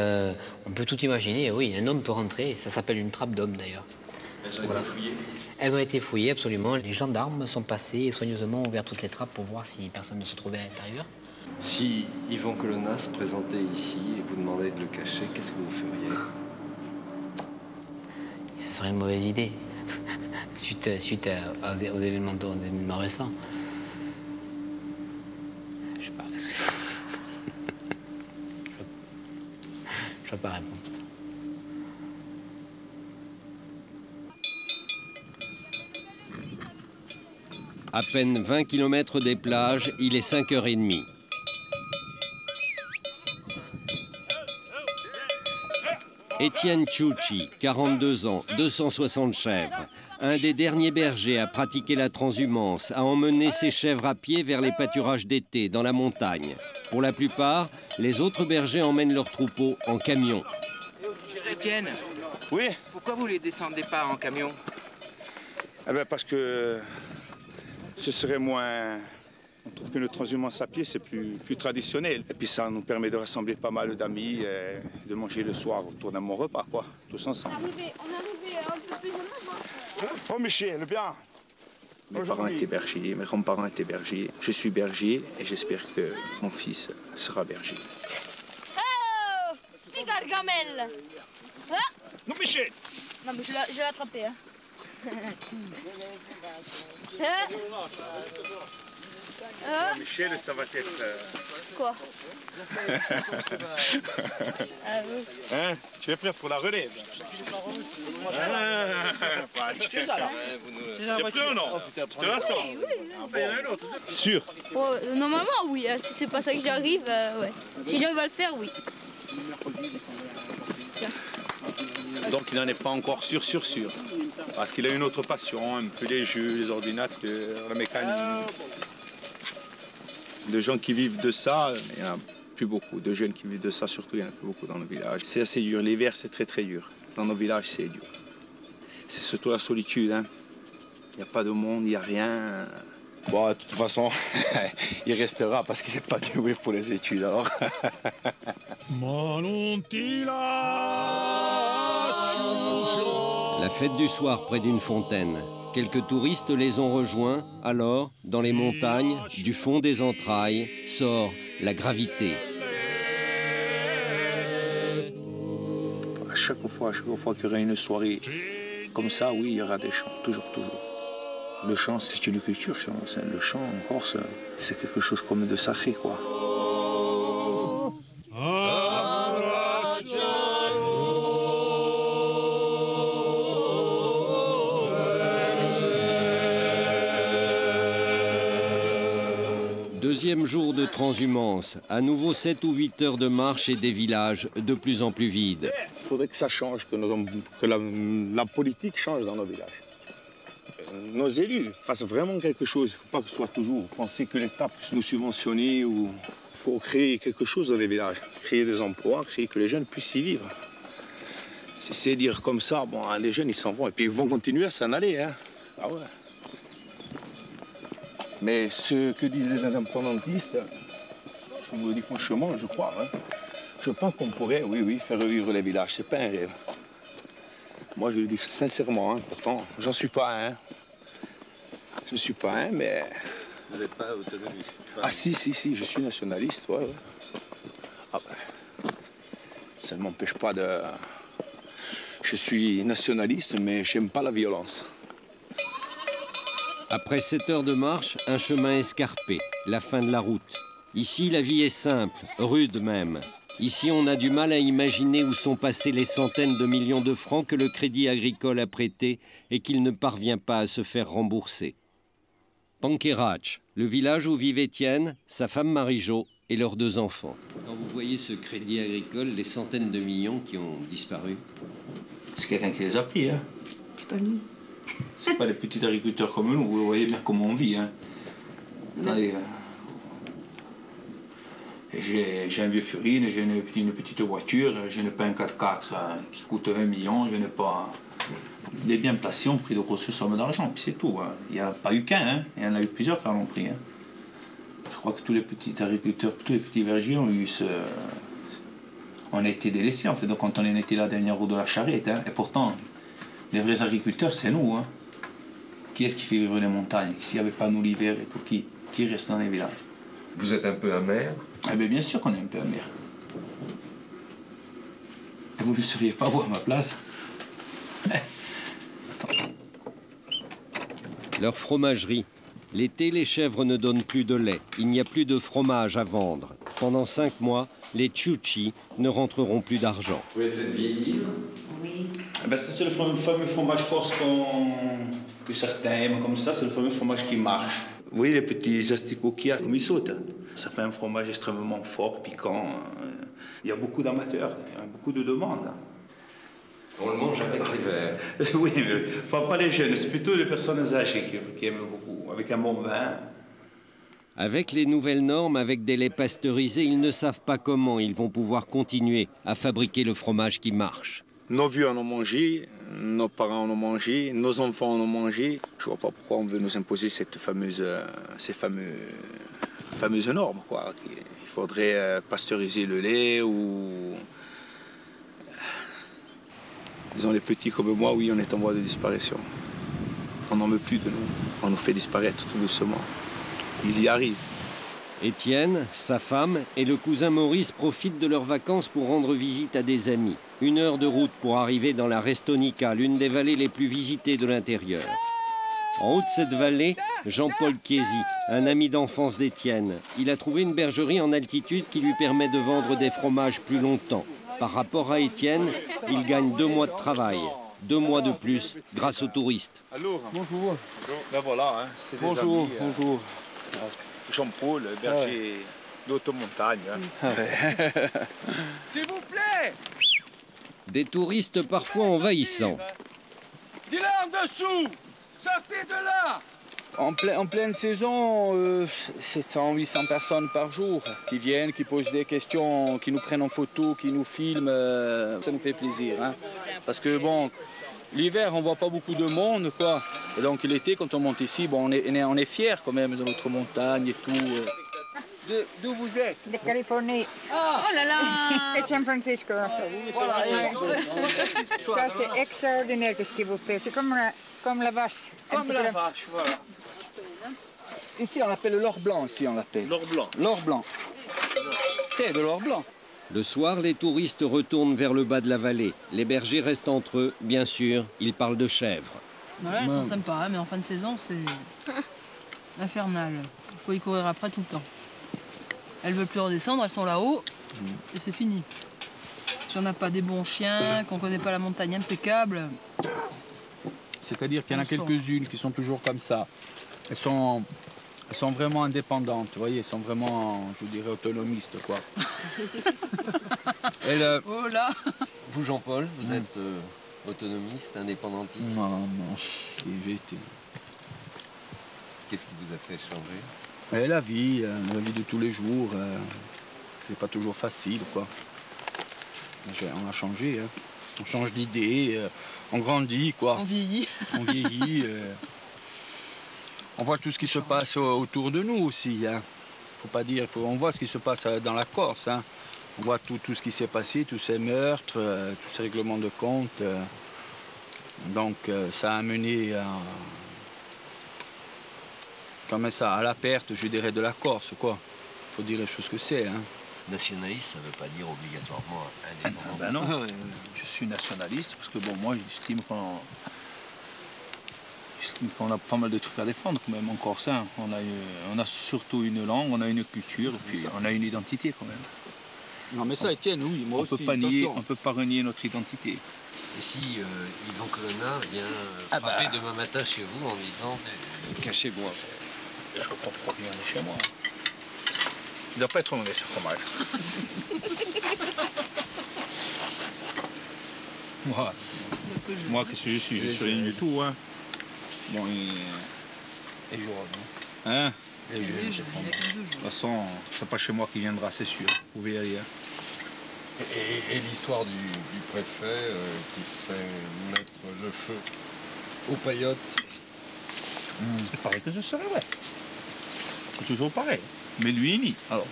on peut tout imaginer, oui, un homme peut rentrer. Ça s'appelle une trappe d'homme d'ailleurs. Elles ont été fouillées? Elles ont été fouillées, absolument. Les gendarmes sont passés et soigneusement ouvert toutes les trappes pour voir si personne ne se trouvait à l'intérieur. Si Ivan Colonna se présentait ici et vous demandait de le cacher, qu'est-ce que vous feriez? Ce serait une mauvaise idée, suite aux événements récents. Je sais pas. Je ne peux pas répondre. À peine 20 km des plages, il est 5 h 30. Étienne Ciucci, 42 ans, 260 chèvres. Un des derniers bergers à pratiquer la transhumance, a emmené ses chèvres à pied vers les pâturages d'été, dans la montagne. Pour la plupart, les autres bergers emmènent leurs troupeaux en camion. Étienne, oui. Pourquoi vous ne les descendez pas en camion? Parce que ce serait moins... On trouve que notre transhumance à pied, c'est plus traditionnel. Et puis ça nous permet de rassembler pas mal d'amis, de manger le soir autour d'un bon repas, quoi, tous ensemble. On est arrivé un peu plus en avant. Oh Michel, bien. Mes parents étaient bergers, mes grands-parents étaient bergers. Je suis berger et j'espère que mon fils sera berger. Oh, Gargamel. Ah. Non Michel. Non mais je l'ai attrapé. Hein. Michel, ça va être... Quoi? Hein? Tu es prêt pour la relève? Tu es prêt ou non? Tu la sens? Sûr? Normalement, oui. Si c'est pas ça que j'arrive, ouais. Si j'arrive à le faire, oui. Tiens. Donc il n'en est pas encore sûr. Parce qu'il a une autre passion, un peu les jeux, les ordinateurs, la mécanique. De gens qui vivent de ça, il n'y en a plus beaucoup. De jeunes qui vivent de ça, surtout, il n'y en a plus beaucoup dans nos villages. C'est assez dur. L'hiver, c'est très dur. Dans nos villages, c'est dur. C'est surtout la solitude. Hein. Il n'y a pas de monde, il n'y a rien. Bon, de toute façon, il restera parce qu'il n'est pas doué pour les études, alors. La fête du soir près d'une fontaine. Quelques touristes les ont rejoints. Alors, dans les montagnes, du fond des entrailles, sort la gravité. À chaque fois qu'il y aura une soirée comme ça, oui, il y aura des chants, toujours. Le chant, c'est une culture. Le chant en Corse, c'est quelque chose comme de sacré, quoi. Deuxième jour de transhumance, à nouveau 7 ou 8 heures de marche et des villages de plus en plus vides. Il faudrait que ça change, que la politique change dans nos villages. Nos élus fassent vraiment quelque chose. Il ne faut pas que ce soit toujours penser que l'État puisse nous subventionner. Il faut créer quelque chose dans les villages, créer des emplois, créer que les jeunes puissent y vivre. Si c'est dire comme ça, bon, les jeunes ils s'en vont et puis ils vont continuer à s'en aller. Hein. Ah ouais. Mais ce que disent les indépendantistes, je vous le dis franchement, je crois. Hein. Je pense qu'on pourrait, oui, faire revivre les villages. C'est pas un rêve. Moi, je le dis sincèrement, hein, pourtant, j'en suis pas un. Je suis pas un, mais... Vous n'êtes pas autonomiste? Ah si, je suis nationaliste, ouais. Ah ben, ça ne m'empêche pas de... Je suis nationaliste, mais j'aime pas la violence. Après 7 heures de marche, un chemin escarpé, la fin de la route. Ici, la vie est simple, rude même. Ici, on a du mal à imaginer où sont passés les centaines de millions de francs que le Crédit Agricole a prêtés et qu'il ne parvient pas à se faire rembourser. Panquerach, le village où vivent Étienne, sa femme Marie-Jo et leurs 2 enfants. Quand vous voyez ce Crédit Agricole, les centaines de millions qui ont disparu. C'est quelqu'un qui les a pris, hein. C'est pas nous. C'est pas les petits agriculteurs comme nous, vous voyez bien comment on vit, hein. Attendez, j'ai un vieux Furine, j'ai une petite voiture, je n'ai pas un 4x4 qui coûte 20 millions, je n'ai pas... Les biens placés ont pris de grosses sommes d'argent, puis c'est tout. Hein. Il n'y en a pas eu qu'un, hein. Il y en a eu plusieurs qui en ont pris. Hein. Je crois que tous les petits agriculteurs, tous les petits vergers ont eu ce... On a été délaissés, en fait, donc quand on était la dernière roue de la charrette. Hein. Et pourtant, les vrais agriculteurs, c'est nous. Hein. Qui est-ce qui fait vivre les montagnes? S'il n'y avait pas nous l'hiver et tout, qui reste dans les villages? Vous êtes un peu amer? Eh bien sûr qu'on est un peu amer. Et vous ne seriez pas, vous, à ma place? Leur fromagerie. L'été, les chèvres ne donnent plus de lait. Il n'y a plus de fromage à vendre. Pendant 5 mois, les tchouchis ne rentreront plus d'argent. Vous les faites vieillir? Oui. Ça, c'est le fameux fromage corse que certains aiment comme ça. C'est le fameux fromage qui marche. Vous voyez les petits asticots qu'il y a, ils sautent. Ça fait un fromage extrêmement fort, piquant. Il y a beaucoup d'amateurs, il y a beaucoup de demandes. On le mange avec les verres. Oui, mais pas les jeunes, c'est plutôt les personnes âgées qui aiment beaucoup, avec un bon vin. Avec les nouvelles normes, avec des laits pasteurisés, ils ne savent pas comment ils vont pouvoir continuer à fabriquer le fromage qui marche. Nos vieux en ont mangé, nos parents en ont mangé, nos enfants en ont mangé. Je ne vois pas pourquoi on veut nous imposer ces fameuses normes, quoi. Il faudrait pasteuriser le lait ou... Disons, les petits comme moi, oui, on est en voie de disparition. On n'en veut plus de nous. On nous fait disparaître tout doucement. Ils y arrivent. Étienne, sa femme et le cousin Maurice profitent de leurs vacances pour rendre visite à des amis. 1 heure de route pour arriver dans la Restonica, l'une des vallées les plus visitées de l'intérieur. En haut de cette vallée, Jean-Paul Chiesi, un ami d'enfance d'Étienne. Il a trouvé une bergerie en altitude qui lui permet de vendre des fromages plus longtemps. Par rapport à Étienne, il gagne 2 mois de travail. 2 mois de plus grâce aux touristes. Allô. Bonjour. Ben voilà, hein, c'est des Bonjour, amis. bonjour. Jean-Paul, berger d'automontagne. Hein. S'il vous plaît! Des touristes parfois envahissants. Dis-le en dessous! Sortez de là! En pleine saison, c'est 100-800 personnes par jour qui viennent, qui posent des questions, qui nous prennent en photo, qui nous filment. Ça nous fait plaisir. Hein. Parce que bon, l'hiver, on voit pas beaucoup de monde, quoi. Et donc l'été, quand on monte ici, bon, on est fiers quand même de notre montagne et tout. D'où vous êtes? De Californie. Ah. Oh là là! Et San Francisco. Voilà. Ça, c'est extraordinaire ce qu'il vous fait. C'est comme la vache. Comme la vache, voilà. Ici, on l'appelle l'or blanc. Ici, on l'appelle. L'or blanc. L'or blanc. C'est de l'or blanc. Le soir, les touristes retournent vers le bas de la vallée. Les bergers restent entre eux, bien sûr. Ils parlent de chèvres. Voilà, elles sont sympas, hein, mais en fin de saison, c'est infernal. Il faut y courir après tout le temps. Elles ne veulent plus redescendre, elles sont là-haut, et c'est fini. Si on n'a pas des bons chiens, qu'on ne connaît pas la montagne impeccable... C'est-à-dire qu'il y en a quelques-unes qui sont toujours comme ça. Elles sont vraiment indépendantes, vous voyez, elles sont vraiment, je dirais, autonomistes, quoi. Oh là! Vous, Jean-Paul, vous êtes autonomiste, indépendantiste? Non, j'ai été. Qu'est-ce qui vous a fait changer? La vie de tous les jours, c'est pas toujours facile, quoi. On a changé, hein. On change d'idée, on grandit, quoi. On vieillit. On vieillit. On voit tout ce qui se passe autour de nous aussi, hein. Faut pas dire, on voit ce qui se passe dans la Corse, hein. On voit tout ce qui s'est passé, tous ces meurtres, tous ces règlements de compte. Donc ça a amené à la perte, je dirais, de la Corse, quoi. Faut dire les choses que c'est, hein. Nationaliste, ça ne veut pas dire obligatoirement indépendant. Ben non, je suis nationaliste parce que bon, moi j'estime qu'on a pas mal de trucs à défendre quand même en Corse. Hein. On a surtout une langue, on a une culture, et puis on a une identité quand même. Non mais ça, Étienne, oui, moi aussi. On ne peut pas renier notre identité. Et si Yvan Colonna vient frapper demain matin chez vous en disant « Cachez-moi ». Je ne vois pas pourquoi il vient chez moi. Il ne doit pas être mauvais ce fromage. Moi, qu'est-ce que je suis? Je suis rien du tout. Hein. Bon, et jaune. Hein? De toute façon, c'est pas chez moi qu'il viendra, c'est sûr. Vous verrez. Hein. Et l'histoire du préfet qui se fait mettre le feu aux paillotes. Il paraît que ce serait vrai. C'est toujours pareil. Mais lui, il nie. Alors,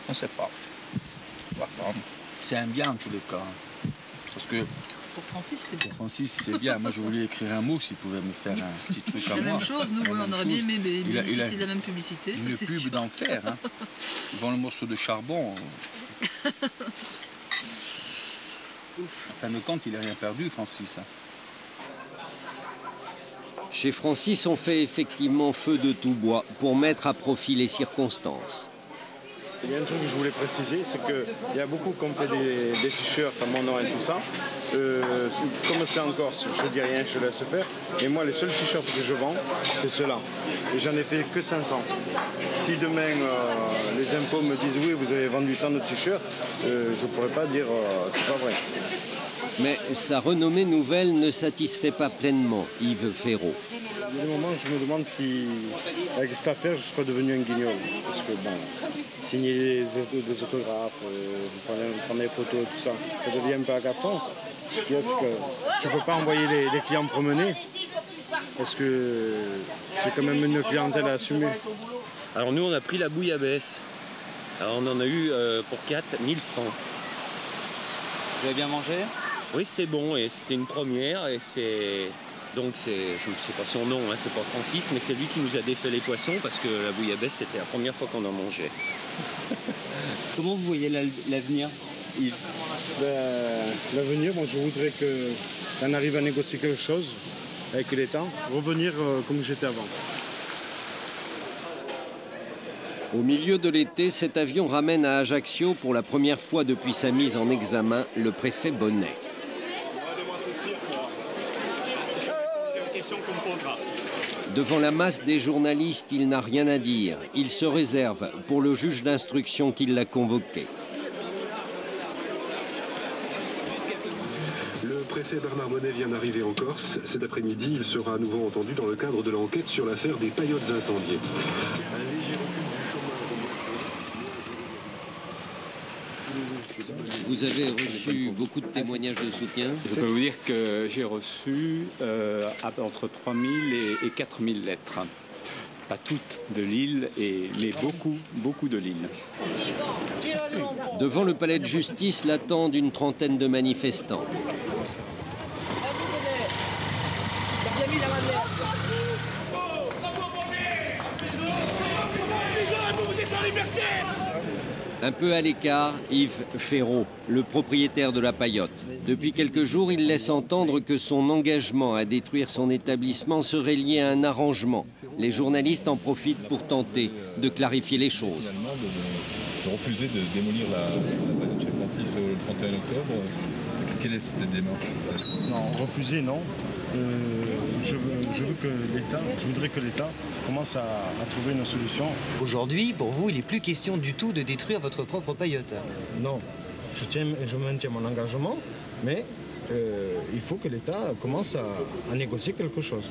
on ne sait pas. C'est un bien en tous les cas. Parce que pour Francis, c'est bien. Pour Francis, c'est bien. Moi, je voulais écrire un mot s'il pouvait me faire un petit truc à moi. La même chose, nous, on aurait bien aimé bénéficier de la même publicité. Une pub d'enfer. Hein. Devant le morceau de charbon. En fin de compte, il n'a rien perdu, Francis. Chez Francis, on fait effectivement feu de tout bois pour mettre à profit les circonstances. Il y a un truc que je voulais préciser, c'est qu'il y a beaucoup qui ont fait des t-shirts à mon nom et tout ça. Comme c'est en Corse, je dis rien, je laisse faire. Et moi, les seuls t-shirts que je vends, c'est ceux-là. Et j'en ai fait que 500. Si demain, les impôts me disent oui, vous avez vendu tant de t-shirts, je ne pourrais pas dire c'est pas vrai. Mais sa renommée nouvelle ne satisfait pas pleinement Yves Ferraud. Il y a des moments où je me demande si, avec cette affaire, je ne suis pas devenu un guignol. Parce que, bon, signer des autographes, prendre des photos et tout ça, ça devient un peu agaçant. Ce qu'il y a, c'est que je ne peux pas envoyer les clients promener. Parce que j'ai quand même une clientèle à assumer. Alors nous, on a pris la bouillabaisse. Alors on en a eu pour 4 000 francs. Vous avez bien mangé? Oui, c'était bon et c'était une première. Et c'est... Donc je ne sais pas son nom, hein, c'est pas Francis, mais c'est lui qui nous a défait les poissons parce que la bouillabaisse, c'était la première fois qu'on en mangeait. Comment vous voyez l'avenir, Yves? L'avenir, moi je voudrais qu'on arrive à négocier quelque chose avec l'État, revenir comme j'étais avant. Au milieu de l'été, cet avion ramène à Ajaccio, pour la première fois depuis sa mise en examen, le préfet Bonnet. Devant la masse des journalistes, il n'a rien à dire. Il se réserve pour le juge d'instruction qui l'a convoqué. préfet Bernard Bonnet vient d'arriver en Corse. Cet après-midi, il sera à nouveau entendu dans le cadre de l'enquête sur l'affaire des paillotes incendiées. Vous avez reçu beaucoup de témoignages de soutien? Je peux vous dire que j'ai reçu entre 3000 et 4000 lettres. Pas toutes de Lille, mais beaucoup de Lille. Devant le palais de justice l'attendent une trentaine de manifestants. Un peu à l'écart, Yves Ferraud, le propriétaire de la paillote. Depuis quelques jours, il laisse entendre que son engagement à détruire son établissement serait lié à un arrangement. Les journalistes en profitent pour tenter de clarifier les choses. De refuser de démolir la paillote chez Francis le 31 octobre. Quelle est cette démarche? Non, refuser, non. Je voudrais que l'État commence à trouver une solution. Aujourd'hui, pour vous, il n'est plus question du tout de détruire votre propre paillote. Non, je maintiens mon engagement, mais il faut que l'État commence à négocier quelque chose.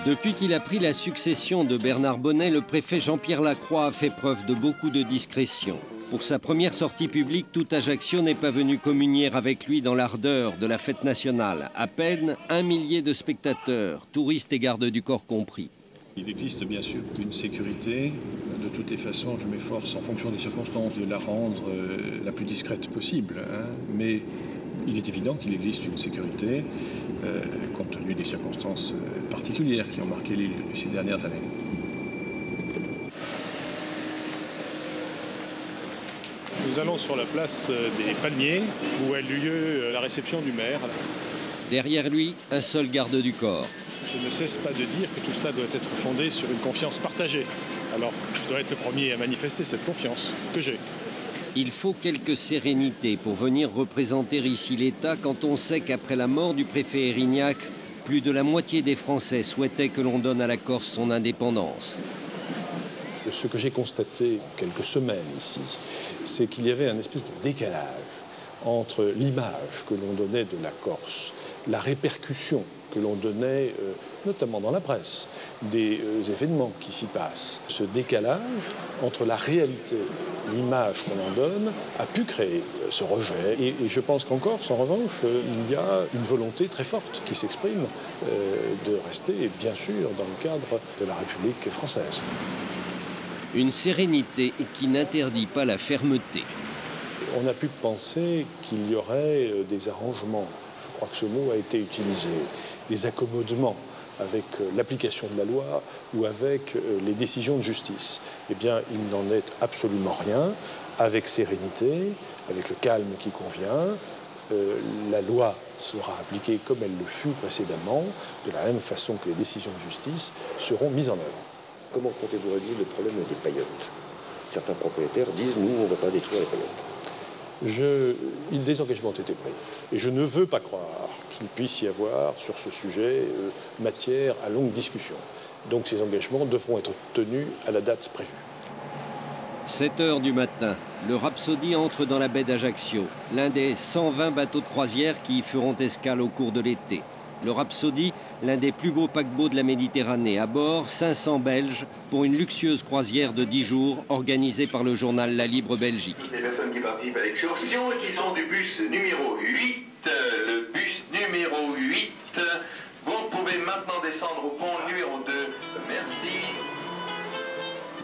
Depuis qu'il a pris la succession de Bernard Bonnet, le préfet Jean-Pierre Lacroix a fait preuve de beaucoup de discrétion. Pour sa première sortie publique, tout Ajaccio n'est pas venu communier avec lui dans l'ardeur de la fête nationale. À peine 1 millier de spectateurs, touristes et gardes du corps compris. Il existe bien sûr une sécurité. De toutes les façons, je m'efforce en fonction des circonstances de la rendre la plus discrète possible. Mais il est évident qu'il existe une sécurité compte tenu des circonstances particulières qui ont marqué l'île ces dernières années. Nous allons sur la place des Palmiers où a eu lieu la réception du maire. Derrière lui, un seul garde du corps. Je ne cesse pas de dire que tout cela doit être fondé sur une confiance partagée. Alors, je dois être le premier à manifester cette confiance que j'ai. Il faut quelque sérénité pour venir représenter ici l'État quand on sait qu'après la mort du préfet Erignac, plus de la moitié des Français souhaitaient que l'on donne à la Corse son indépendance. Ce que j'ai constaté quelques semaines ici, c'est qu'il y avait un espèce de décalage entre l'image que l'on donnait de la Corse, la répercussion que l'on donnait, notamment dans la presse, des événements qui s'y passent. Ce décalage entre la réalité, l'image qu'on en donne, a pu créer ce rejet. Et je pense qu'en Corse, en revanche, il y a une volonté très forte qui s'exprime de rester, bien sûr, dans le cadre de la République française. Une sérénité qui n'interdit pas la fermeté. On a pu penser qu'il y aurait des arrangements, je crois que ce mot a été utilisé, des accommodements avec l'application de la loi ou avec les décisions de justice. Eh bien, il n'en est absolument rien. Avec sérénité, avec le calme qui convient, la loi sera appliquée comme elle le fut précédemment, de la même façon que les décisions de justice seront mises en œuvre. Comment comptez-vous régler le problème des paillotes? Certains propriétaires disent « nous, on ne va pas détruire les paillotes ». Des engagements ont été pris. Et je ne veux pas croire qu'il puisse y avoir sur ce sujet matière à longue discussion. Donc ces engagements devront être tenus à la date prévue. 7 heures du matin, le Rhapsody entre dans la baie d'Ajaccio, l'un des 120 bateaux de croisière qui y feront escale au cours de l'été. Le Rhapsody, l'un des plus beaux paquebots de la Méditerranée. À bord, 500 Belges pour une luxueuse croisière de 10 jours organisée par le journal La Libre Belgique. Les personnes qui participent à l'excursion et qui sont du bus numéro 8, le bus numéro 8, vous pouvez maintenant descendre au pont numéro 2. Merci.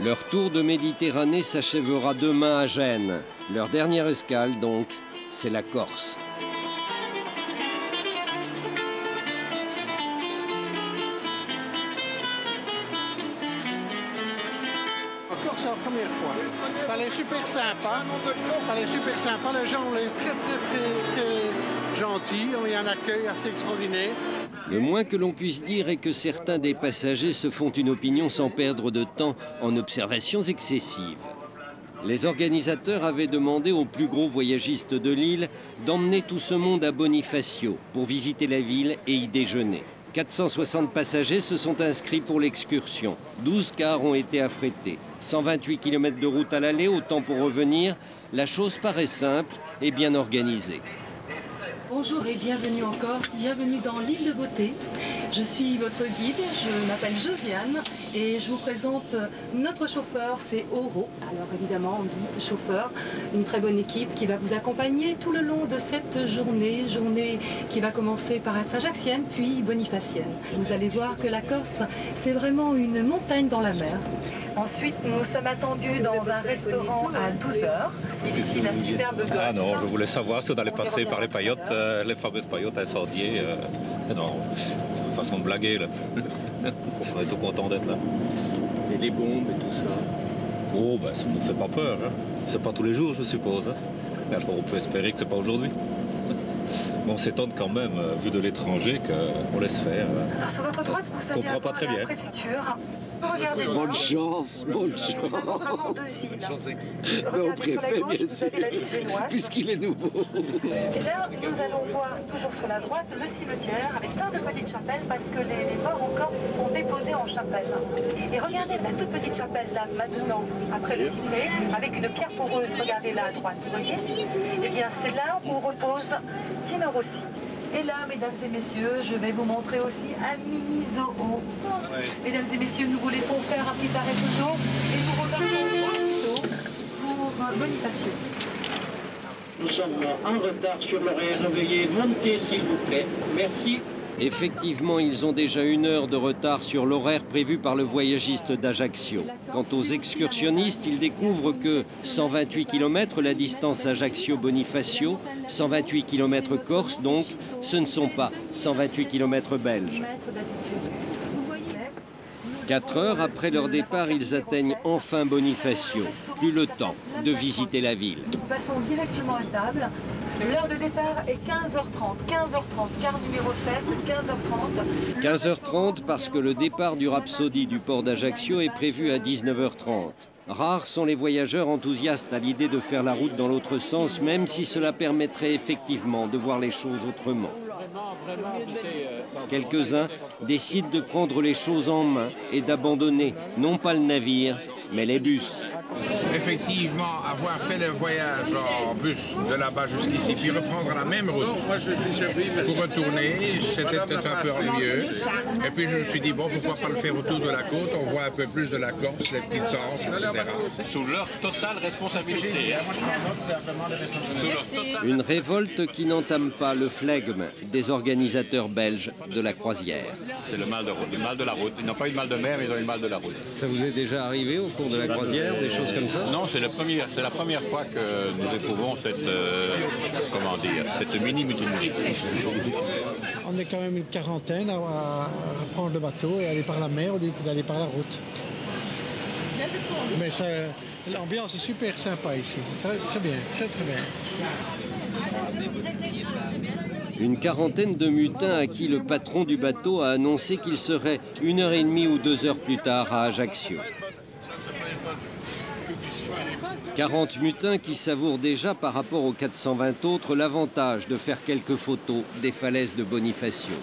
Leur tour de Méditerranée s'achèvera demain à Gênes. Leur dernière escale, donc, c'est la Corse. C'est la première fois. Ça allait super sympa. Ça allait super sympa. Les gens ont été très gentils. Il y a un accueil assez extraordinaire. Le moins que l'on puisse dire est que certains des passagers se font une opinion sans perdre de temps en observations excessives. Les organisateurs avaient demandé aux plus gros voyagistes de l'île d'emmener tout ce monde à Bonifacio pour visiter la ville et y déjeuner. 460 passagers se sont inscrits pour l'excursion. 12 cars ont été affrétés. 128 km de route à l'aller, autant pour revenir. La chose paraît simple et bien organisée. Bonjour et bienvenue en Corse, bienvenue dans l'île de Beauté. Je suis votre guide, je m'appelle Josiane et je vous présente notre chauffeur, c'est Oro. Alors évidemment, guide, chauffeur, une très bonne équipe qui va vous accompagner tout le long de cette journée qui va commencer par être ajaccienne puis bonifacienne. Vous allez voir que la Corse, c'est vraiment une montagne dans la mer. Ensuite, nous sommes attendus dans un restaurant à 12h. Il est ici la superbe golf. Ah non, je voulais savoir si on allait passer par les paillotes, les fameuses paillotes incendiées. Non, façon de blaguer là. On est tout content d'être là. Et les bombes et tout ça? Oh, ben ça ne nous fait pas peur. Hein. C'est pas tous les jours, je suppose. Hein. Alors on peut espérer que c'est pas aujourd'hui. Mais on s'étonne quand même, vu de l'étranger, qu'on laisse faire. Alors sur votre droite, vous allez avoir la préfecture. Regardez bonne chance, bonne chance. Au préfet, bien sûr, puisqu'il est nouveau. Et là, nous allons voir, toujours sur la droite, le cimetière avec plein de petites chapelles parce que les morts en Corse sont déposés en chapelle. Et regardez la toute petite chapelle là, maintenant, après le cyprès, avec une pierre poreuse, regardez là à droite, vous voyez? Eh bien, c'est là où repose Tino Rossi. Et là, mesdames et messieurs, je vais vous montrer aussi un mini zoo. Mesdames et messieurs, nous vous laissons faire un petit arrêt photo et nous repartons aussitôt pour Bonifacio. Nous sommes en retard sur l'horaire. Veuillez monter, s'il vous plaît. Merci. Effectivement, ils ont déjà 1 heure de retard sur l'horaire prévu par le voyagiste d'Ajaccio. Quant aux excursionnistes, ils découvrent que 128 km, la distance Ajaccio-Bonifacio, 128 km Corse donc, ce ne sont pas 128 km belges. 4 heures après leur départ, ils atteignent enfin Bonifacio. Plus le temps de visiter la ville. Nous passons directement à table. L'heure de départ est 15h30. 15h30, car numéro 7, 15h30. 15h30 parce que le départ du Rhapsody du port d'Ajaccio est prévu à 19h30. Rares sont les voyageurs enthousiastes à l'idée de faire la route dans l'autre sens, même si cela permettrait effectivement de voir les choses autrement. Quelques-uns décident de prendre les choses en main et d'abandonner non pas le navire, mais les bus. Effectivement, avoir fait le voyage en bus de là-bas jusqu'ici, puis reprendre la même route pour retourner, c'était peut-être un peu ennuyeux. Et puis je me suis dit, bon, pourquoi pas le faire autour de la côte, on voit un peu plus de la Corse, les petites anses, etc. Sous leur totale responsabilité. Une révolte qui n'entame pas le flegme des organisateurs belges de la croisière. C'est le mal de la route. Ils n'ont pas eu de mal de mer, mais ils ont eu le mal de la route. Ça vous est déjà arrivé au cours de la croisière, des choses comme ça? Non, c'est la première fois que nous découvrons cette mini-mutinerie. On est quand même une quarantaine à prendre le bateau et aller par la mer au lieu d'aller par la route. Mais l'ambiance est super sympa ici. Très bien, très bien. Une quarantaine de mutins à qui le patron du bateau a annoncé qu'il serait 1h30 ou 2 heures plus tard à Ajaccio. 40 mutins qui savourent déjà par rapport aux 420 autres l'avantage de faire quelques photos des falaises de Bonifacio.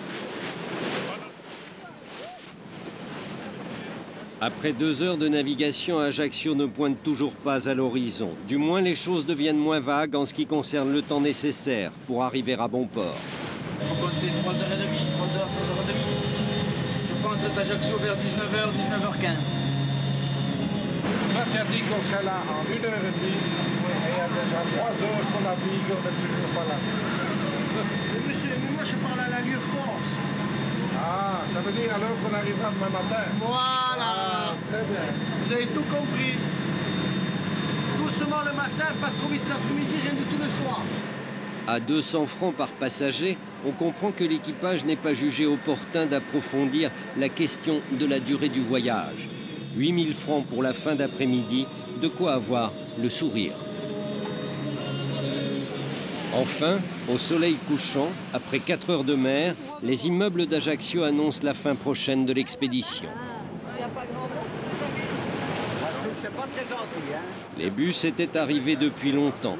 Après 2 heures de navigation, Ajaccio ne pointe toujours pas à l'horizon. Du moins, les choses deviennent moins vagues en ce qui concerne le temps nécessaire pour arriver à bon port. Il faut compter 3h30, 3h30. Je pense être à Ajaccio vers 19h, 19h15. On a dit qu'on serait là en 1h30 et il y a déjà 3 heures qu'on a dit qu'on n'est toujours pas là. Monsieur, moi je parle à l'allure corse. Ah, ça veut dire alors qu'on arrivera demain matin. Voilà. Ah, très bien. Vous avez tout compris. Doucement le matin, pas trop vite l'après-midi, rien du tout le soir. À 200 francs par passager, on comprend que l'équipage n'est pas jugé opportun d'approfondir la question de la durée du voyage. 8000 francs pour la fin d'après-midi, de quoi avoir le sourire. Enfin, au soleil couchant, après 4 heures de mer, les immeubles d'Ajaccio annoncent la fin prochaine de l'expédition. Les bus étaient arrivés depuis longtemps.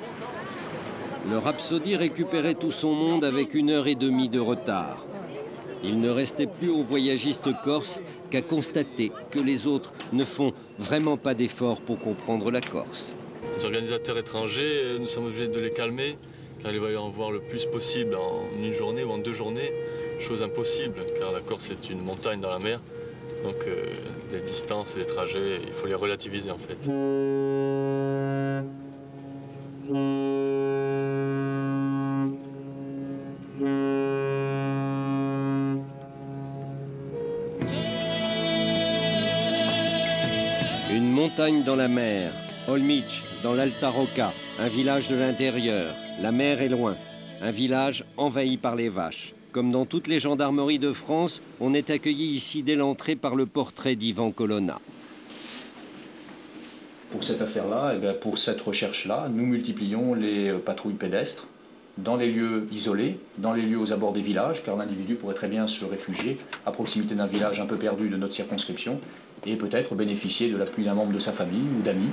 Le Rhapsody récupérait tout son monde avec 1h30 de retard. Il ne restait plus aux voyagistes corses qu'à constater que les autres ne font vraiment pas d'efforts pour comprendre la Corse. Les organisateurs étrangers, nous sommes obligés de les calmer Il va y en voir le plus possible en une journée ou en 2 journées, chose impossible, car la Corse est une montagne dans la mer. Donc les distances et les trajets, il faut les relativiser en fait. Une montagne dans la mer, Olmic, dans l'Alta Rocca, un village de l'intérieur. La mer est loin, un village envahi par les vaches. Comme dans toutes les gendarmeries de France, on est accueilli ici dès l'entrée par le portrait d'Ivan Colonna. Pour cette affaire-là, pour cette recherche-là, nous multiplions les patrouilles pédestres dans les lieux isolés, dans les lieux aux abords des villages, car l'individu pourrait très bien se réfugier à proximité d'un village un peu perdu de notre circonscription et peut-être bénéficier de l'appui d'un membre de sa famille ou d'amis.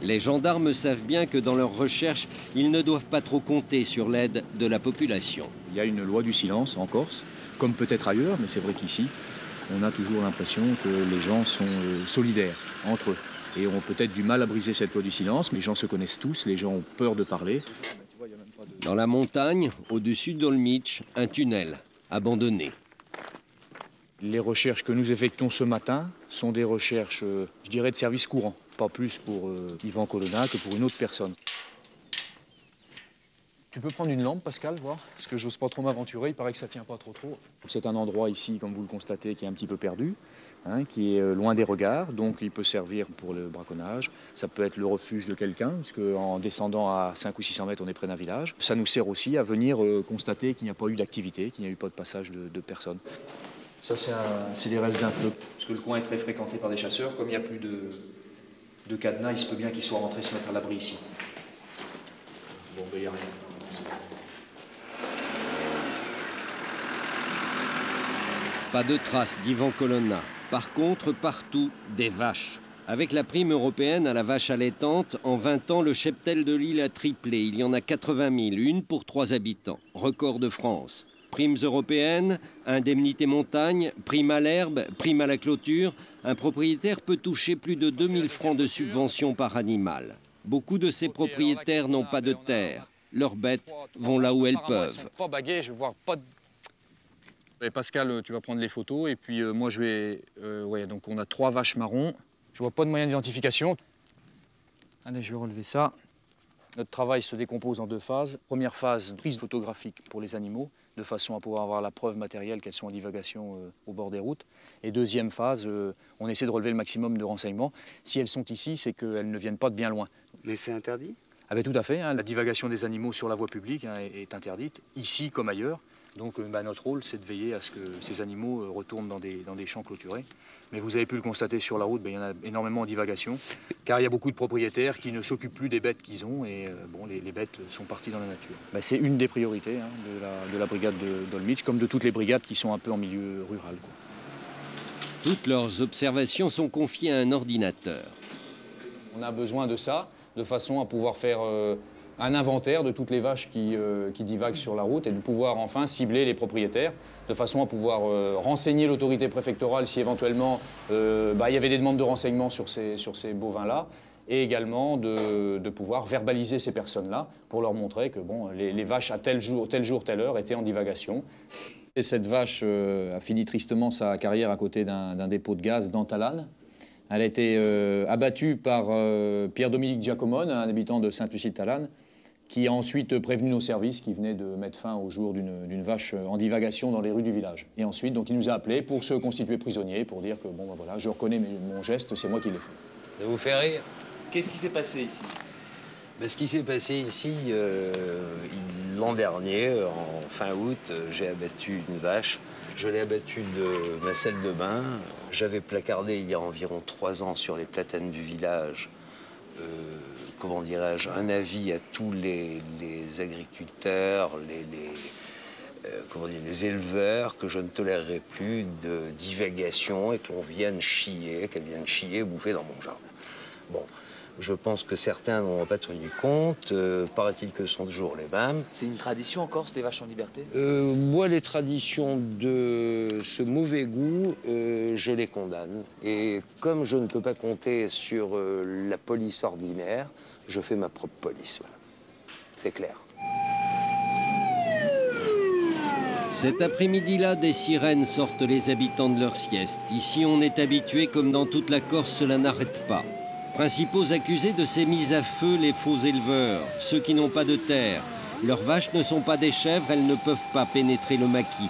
Les gendarmes savent bien que dans leur recherche, ils ne doivent pas trop compter sur l'aide de la population. Il y a une loi du silence en Corse, comme peut-être ailleurs, mais c'est vrai qu'ici, on a toujours l'impression que les gens sont solidaires entre eux. Et ont peut-être du mal à briser cette loi du silence. Les gens se connaissent tous, les gens ont peur de parler. Dans la montagne, au-dessus d'Olmic, un tunnel abandonné. Les recherches que nous effectuons ce matin sont des recherches, je dirais, de service courant. Pas plus pour Ivan Colonna que pour une autre personne. Tu peux prendre une lampe, Pascal, voir? Parce que j'ose pas trop m'aventurer, il paraît que ça tient pas trop. C'est un endroit ici, comme vous le constatez, qui est un petit peu perdu, hein, qui est loin des regards, donc il peut servir pour le braconnage. Ça peut être le refuge de quelqu'un, parce qu'en descendant à 5 ou 600 mètres, on est près d'un village. Ça nous sert aussi à venir constater qu'il n'y a pas eu d'activité, qu'il n'y a eu pas de passage de personnes. Ça, c'est les restes d'un feu. Parce que le coin est très fréquenté par des chasseurs, comme il n'y a plus de cadenas, il se peut bien qu'ils soient rentrés se mettre à l'abri ici. Bon, ben, il n'y a rien. Pas de traces d'Ivan Colonna. Par contre, partout, des vaches. Avec la prime européenne à la vache allaitante, en 20 ans, le cheptel de l'île a triplé. Il y en a 80 000, une pour 3 habitants. Record de France. Primes européennes, indemnité montagne, prime à l'herbe, prime à la clôture. Un propriétaire peut toucher plus de 2000 francs de subvention par animal. Beaucoup de ces propriétaires n'ont pas de terre. Leurs bêtes vont là où elles peuvent. Pas bagués, je vois pas de... Et Pascal, tu vas prendre les photos et puis moi je vais... ouais, donc on a 3 vaches marrons. Je vois pas de moyen d'identification. Allez, je vais relever ça. Notre travail se décompose en 2 phases. Première phase, prise photographique pour les animaux, de façon à pouvoir avoir la preuve matérielle qu'elles sont en divagation au bord des routes. Et deuxième phase, on essaie de relever le maximum de renseignements. Si elles sont ici, c'est qu'elles ne viennent pas de bien loin. Mais c'est interdit? Ah ben, tout à fait, hein. La divagation des animaux sur la voie publique, hein, est interdite, ici comme ailleurs. Donc notre rôle, c'est de veiller à ce que ces animaux retournent dans des champs clôturés. Mais vous avez pu le constater sur la route, il y en a énormément en divagation, car il y a beaucoup de propriétaires qui ne s'occupent plus des bêtes qu'ils ont, et bon, les bêtes sont parties dans la nature. C'est une des priorités, hein, de la brigade d'Olmic, comme de toutes les brigades qui sont un peu en milieu rural, quoi. Toutes leurs observations sont confiées à un ordinateur. On a besoin de ça, de façon à pouvoir faire un inventaire de toutes les vaches qui divaguent sur la route et de pouvoir enfin cibler les propriétaires, de façon à pouvoir renseigner l'autorité préfectorale si éventuellement il y avait des demandes de renseignements sur ces bovins-là, et également de pouvoir verbaliser ces personnes-là pour leur montrer que bon, les vaches à tel jour, telle heure étaient en divagation. Et cette vache a fini tristement sa carrière à côté d'un dépôt de gaz dans Talanne. Elle a été abattue par Pierre-Dominique Giacomone, un habitant de Saint-Lucie-de-Talanne, qui a ensuite prévenu nos services qui venaient de mettre fin au jour d'une vache en divagation dans les rues du village. Et ensuite, donc, il nous a appelés pour se constituer prisonnier, pour dire que bon, ben voilà, je reconnais mon geste, c'est moi qui l'ai fait. Ça vous fait rire? Qu'est-ce qui s'est passé ici? Ce qui s'est passé ici, l'an dernier, en fin août, j'ai abattu une vache. Je l'ai abattue de ma salle de bain. J'avais placardé il y a environ 3 ans sur les platanes du village, comment dirais-je, un avis à tous les agriculteurs, les éleveurs, que je ne tolérerais plus de divagation et qu'on vienne chier, qu'elles viennent chier, bouffer dans mon jardin. Bon. Je pense que certains n'ont pas tenu compte. Paraît-il que ce sont toujours les mêmes. C'est une tradition en Corse, les vaches en liberté? Moi, les traditions de ce mauvais goût, je les condamne. Et comme je ne peux pas compter sur la police ordinaire, je fais ma propre police. Voilà. C'est clair. Cet après-midi-là, des sirènes sortent les habitants de leur sieste. Ici, on est habitué, comme dans toute la Corse, cela n'arrête pas. Principaux accusés de ces mises à feu, les faux éleveurs, ceux qui n'ont pas de terre. Leurs vaches ne sont pas des chèvres, elles ne peuvent pas pénétrer le maquis.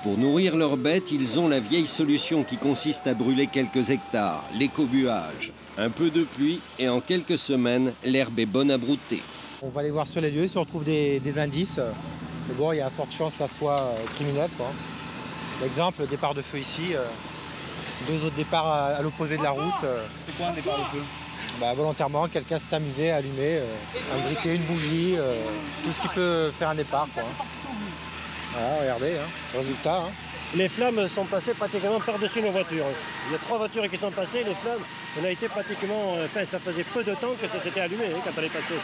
Pour nourrir leurs bêtes, ils ont la vieille solution qui consiste à brûler quelques hectares, l'écobuage. Un peu de pluie et en quelques semaines, l'herbe est bonne à brouter. On va aller voir sur les lieux si on retrouve des indices. Mais bon, il y a forte chance que ça soit criminel, quoi. L'exemple, départ de feu ici, 2 autres départs à l'opposé de la route. C'est quoi un départ de feu? Volontairement, quelqu'un s'est amusé à allumer un briquet, une bougie, tout ce qui peut faire un départ, quoi. Voilà, regardez, hein, résultat. Hein. Les flammes sont passées pratiquement par-dessus nos voitures. Il y a 3 voitures qui sont passées, les flammes, on a été pratiquement... Enfin, ça faisait peu de temps que ça s'était allumé quand on est passé.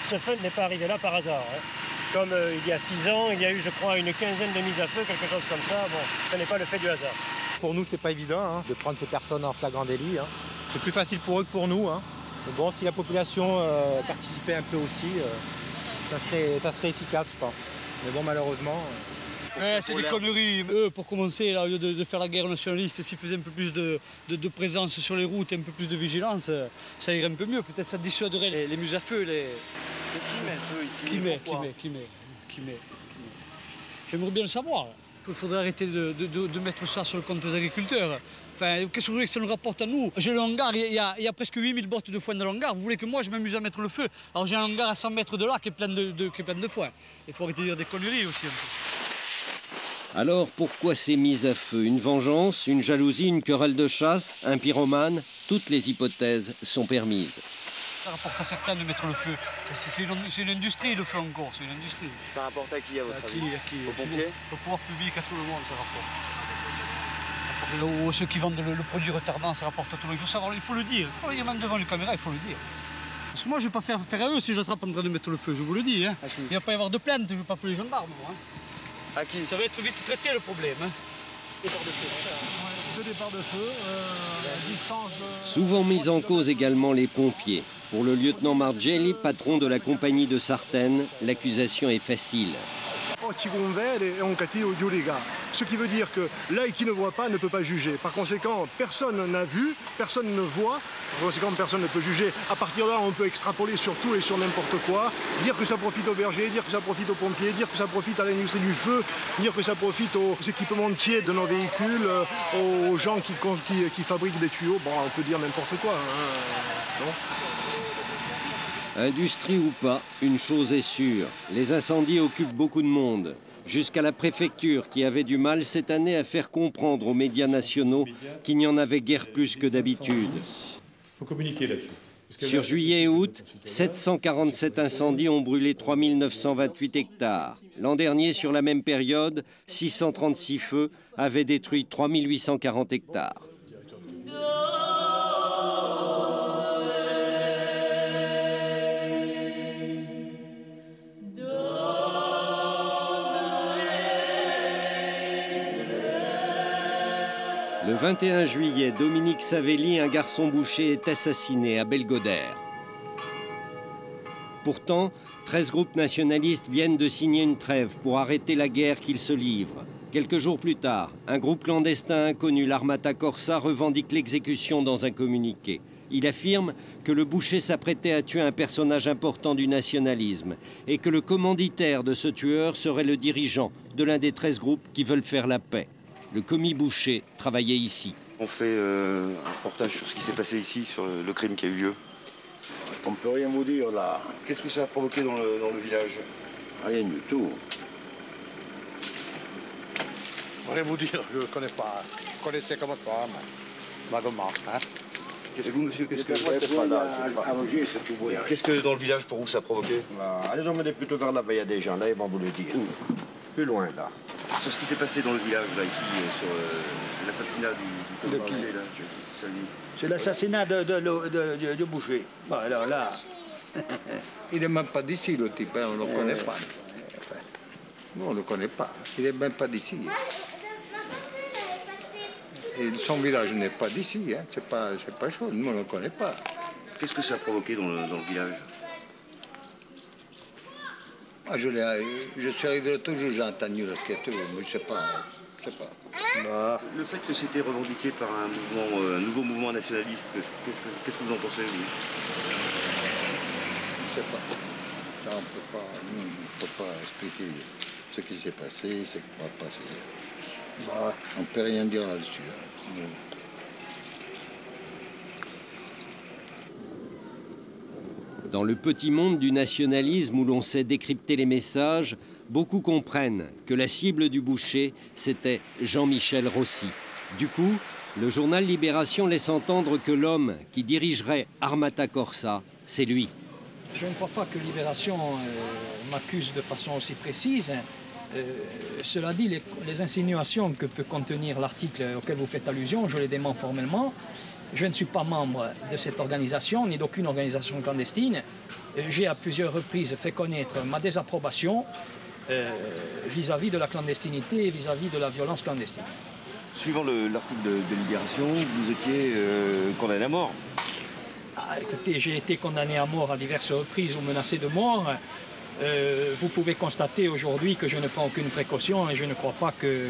Ce feu n'est pas arrivé là par hasard. Hein. Comme il y a 6 ans, il y a eu, je crois, une quinzaine de mises à feu, quelque chose comme ça. Bon, ce n'est pas le fait du hasard. Pour nous, c'est pas évident hein, de prendre ces personnes en flagrant délit. Hein. C'est plus facile pour eux que pour nous. Hein. Mais bon, si la population participait un peu aussi, ça serait efficace, je pense. Mais bon, malheureusement... c'est des conneries. Eux, pour commencer, là, au lieu de faire la guerre nationaliste, s'ils faisaient un peu plus de présence sur les routes, un peu plus de vigilance, ça irait un peu mieux. Peut-être ça dissuaderait les muses à feu. Qui met le feu ici? Qui met J'aimerais bien le savoir. Il faudrait arrêter de mettre ça sur le compte des agriculteurs. Enfin, qu'est-ce que vous voulez que ça nous rapporte à nous? J'ai le hangar, il y a presque 8000 bottes de foin dans le hangar. Vous voulez que moi je m'amuse à mettre le feu? Alors j'ai un hangar à 100 mètres de là qui est plein de foin. Il faut arrêter de dire des conneries aussi un peu. Alors pourquoi ces mises à feu? Une vengeance, une jalousie, une querelle de chasse, un pyromane? Toutes les hypothèses sont permises. Ça rapporte à certains de mettre le feu. C'est une industrie, le feu en Corse, c'est une industrie. Ça rapporte à qui, à votre avis? Aux pompiers? Au pouvoir public, à tout le monde, ça rapporte. Ou ceux qui vendent le produit retardant, ça rapporte à tout le monde. Il faut savoir, il faut le dire. Il y a même devant les caméras, il faut le dire. Parce que moi, je ne vais pas faire à eux si j'attrape en train de mettre le feu, je vous le dis. Hein. Il ne va pas y avoir de plainte, je ne vais pas appeler les gendarmes. Hein. À qui? Ça va être vite traité, le problème. Hein. Départ de feu. 2 départs de feu, distance de... Souvent mis en cause également les pompiers. Pour le lieutenant Margelli, patron de la compagnie de Sartène, l'accusation est facile. Ce qui veut dire que l'œil qui ne voit pas ne peut pas juger. Par conséquent, personne n'a vu, personne ne voit. Par conséquent, personne ne peut juger. À partir de là, on peut extrapoler sur tout et sur n'importe quoi. Dire que ça profite aux bergers, dire que ça profite aux pompiers, dire que ça profite à l'industrie du feu, dire que ça profite aux équipementiers de nos véhicules, aux gens qui fabriquent des tuyaux. Bon, on peut dire n'importe quoi. Hein, non ? Industrie ou pas, une chose est sûre, les incendies occupent beaucoup de monde. Jusqu'à la préfecture qui avait du mal cette année à faire comprendre aux médias nationaux qu'il n'y en avait guère plus que d'habitude. Il faut communiquer là-dessus. Sur juillet et août, 747 incendies ont brûlé 3928 hectares. L'an dernier, sur la même période, 636 feux avaient détruit 3840 hectares. Le 21 juillet, Dominique Savelli, un garçon boucher, est assassiné à Belgodère. Pourtant, 13 groupes nationalistes viennent de signer une trêve pour arrêter la guerre qu'ils se livrent. Quelques jours plus tard, un groupe clandestin inconnu, l'Armata Corsa, revendique l'exécution dans un communiqué. Il affirme que le boucher s'apprêtait à tuer un personnage important du nationalisme et que le commanditaire de ce tueur serait le dirigeant de l'un des 13 groupes qui veulent faire la paix. Le commis Boucher travaillait ici. On fait un reportage sur ce qui s'est passé ici, sur le crime qui a eu lieu. On ne peut rien vous dire là. Qu'est-ce que ça a provoqué dans le village? Rien du tout. Rien vous dire, je ne connais pas. Je connaissais comme toi, vaguement. Hein? Et vous, monsieur, qu'est-ce que... Qu'est-ce que dans le village, pour vous, ça a provoqué? Allez emmener plutôt vers là-bas, il y a des gens, là, ils vont vous le dire. Plus loin, là. Sur ce qui s'est passé dans le village, là, ici, sur l'assassinat du commissaire, là, c'est l'assassinat de boucher. Bon, alors là, il n'est même pas d'ici, le type, hein, on ne le connaît pas. Enfin, nous, on ne le connaît pas. Il n'est même pas d'ici. Et son village n'est pas d'ici, hein. C'est pas chaud, nous, on ne le connaît pas. Qu'est-ce que ça a provoqué dans le village? Ah, je suis arrivé l'autre jour, j'ai entendu le skate, mais je sais pas. Bah. Le fait que c'était revendiqué par un nouveau mouvement nationaliste, qu'est-ce que vous en pensez, vous? Je sais pas. Ça, on ne peut pas expliquer ce qui s'est passé, ce qui va passer. Bah. On ne peut rien dire là-dessus. Hein. Dans le petit monde du nationalisme où l'on sait décrypter les messages, beaucoup comprennent que la cible du boucher, c'était Jean-Michel Rossi. Du coup, le journal Libération laisse entendre que l'homme qui dirigerait Armata Corsa, c'est lui. Je ne crois pas que Libération m'accuse de façon aussi précise. Cela dit, les insinuations que peut contenir l'article auquel vous faites allusion, je les dément formellement. Je ne suis pas membre de cette organisation, ni d'aucune organisation clandestine. J'ai à plusieurs reprises fait connaître ma désapprobation vis-à-vis de la clandestinité et vis-à-vis de la violence clandestine. Suivant l'article de Libération, vous étiez condamné à mort. Ah, écoutez, j'ai été condamné à mort à diverses reprises ou menacé de mort. Vous pouvez constater aujourd'hui que je ne prends aucune précaution et je ne crois pas que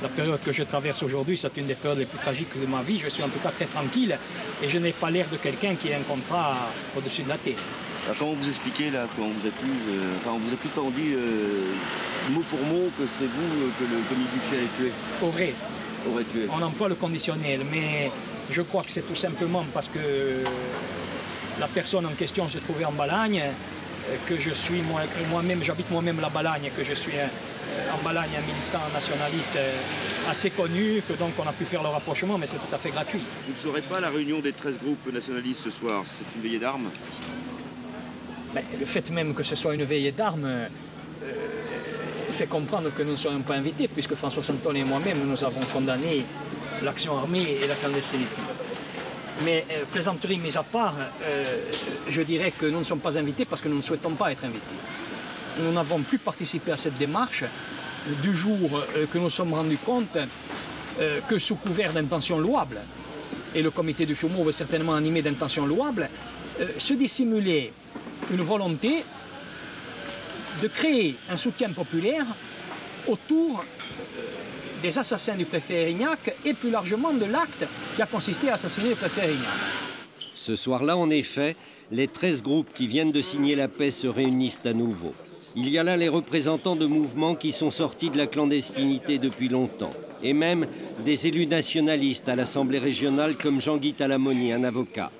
la période que je traverse aujourd'hui, c'est une des périodes les plus tragiques de ma vie. Je suis en tout cas très tranquille et je n'ai pas l'air de quelqu'un qui a un contrat au-dessus de la tête. Alors, comment vous expliquez là, quand on vous accuse, on vous accuse pas, on dit mot pour mot que c'est vous que le commis Buchet a tué? Aurait tué. On emploie le conditionnel, mais je crois que c'est tout simplement parce que la personne en question se trouvait en Balagne, que je suis moi-même, j'habite moi-même la Balagne, que je suis en Balagne un militant nationaliste assez connu, que donc on a pu faire le rapprochement, mais c'est tout à fait gratuit. Vous ne saurez pas la réunion des 13 groupes nationalistes ce soir, c'est une veillée d'armes? Ben, le fait même que ce soit une veillée d'armes fait comprendre que nous ne serions pas invités, puisque François Santon et moi-même, nous avons condamné l'action armée et la clandestinité. Mais plaisanterie mise à part, je dirais que nous ne sommes pas invités parce que nous ne souhaitons pas être invités. Nous n'avons plus participé à cette démarche du jour que nous sommes rendus compte que sous couvert d'intentions louables, et le comité du FUMO est certainement animé d'intentions louables, se dissimulait une volonté de créer un soutien populaire autour des assassins du préfet Erignac et plus largement de l'acte qui a consisté à assassiner le préfet Erignac. Ce soir-là, en effet, les 13 groupes qui viennent de signer la paix se réunissent à nouveau. Il y a là les représentants de mouvements qui sont sortis de la clandestinité depuis longtemps, et même des élus nationalistes à l'Assemblée régionale comme Jean-Guy Talamoni, un avocat.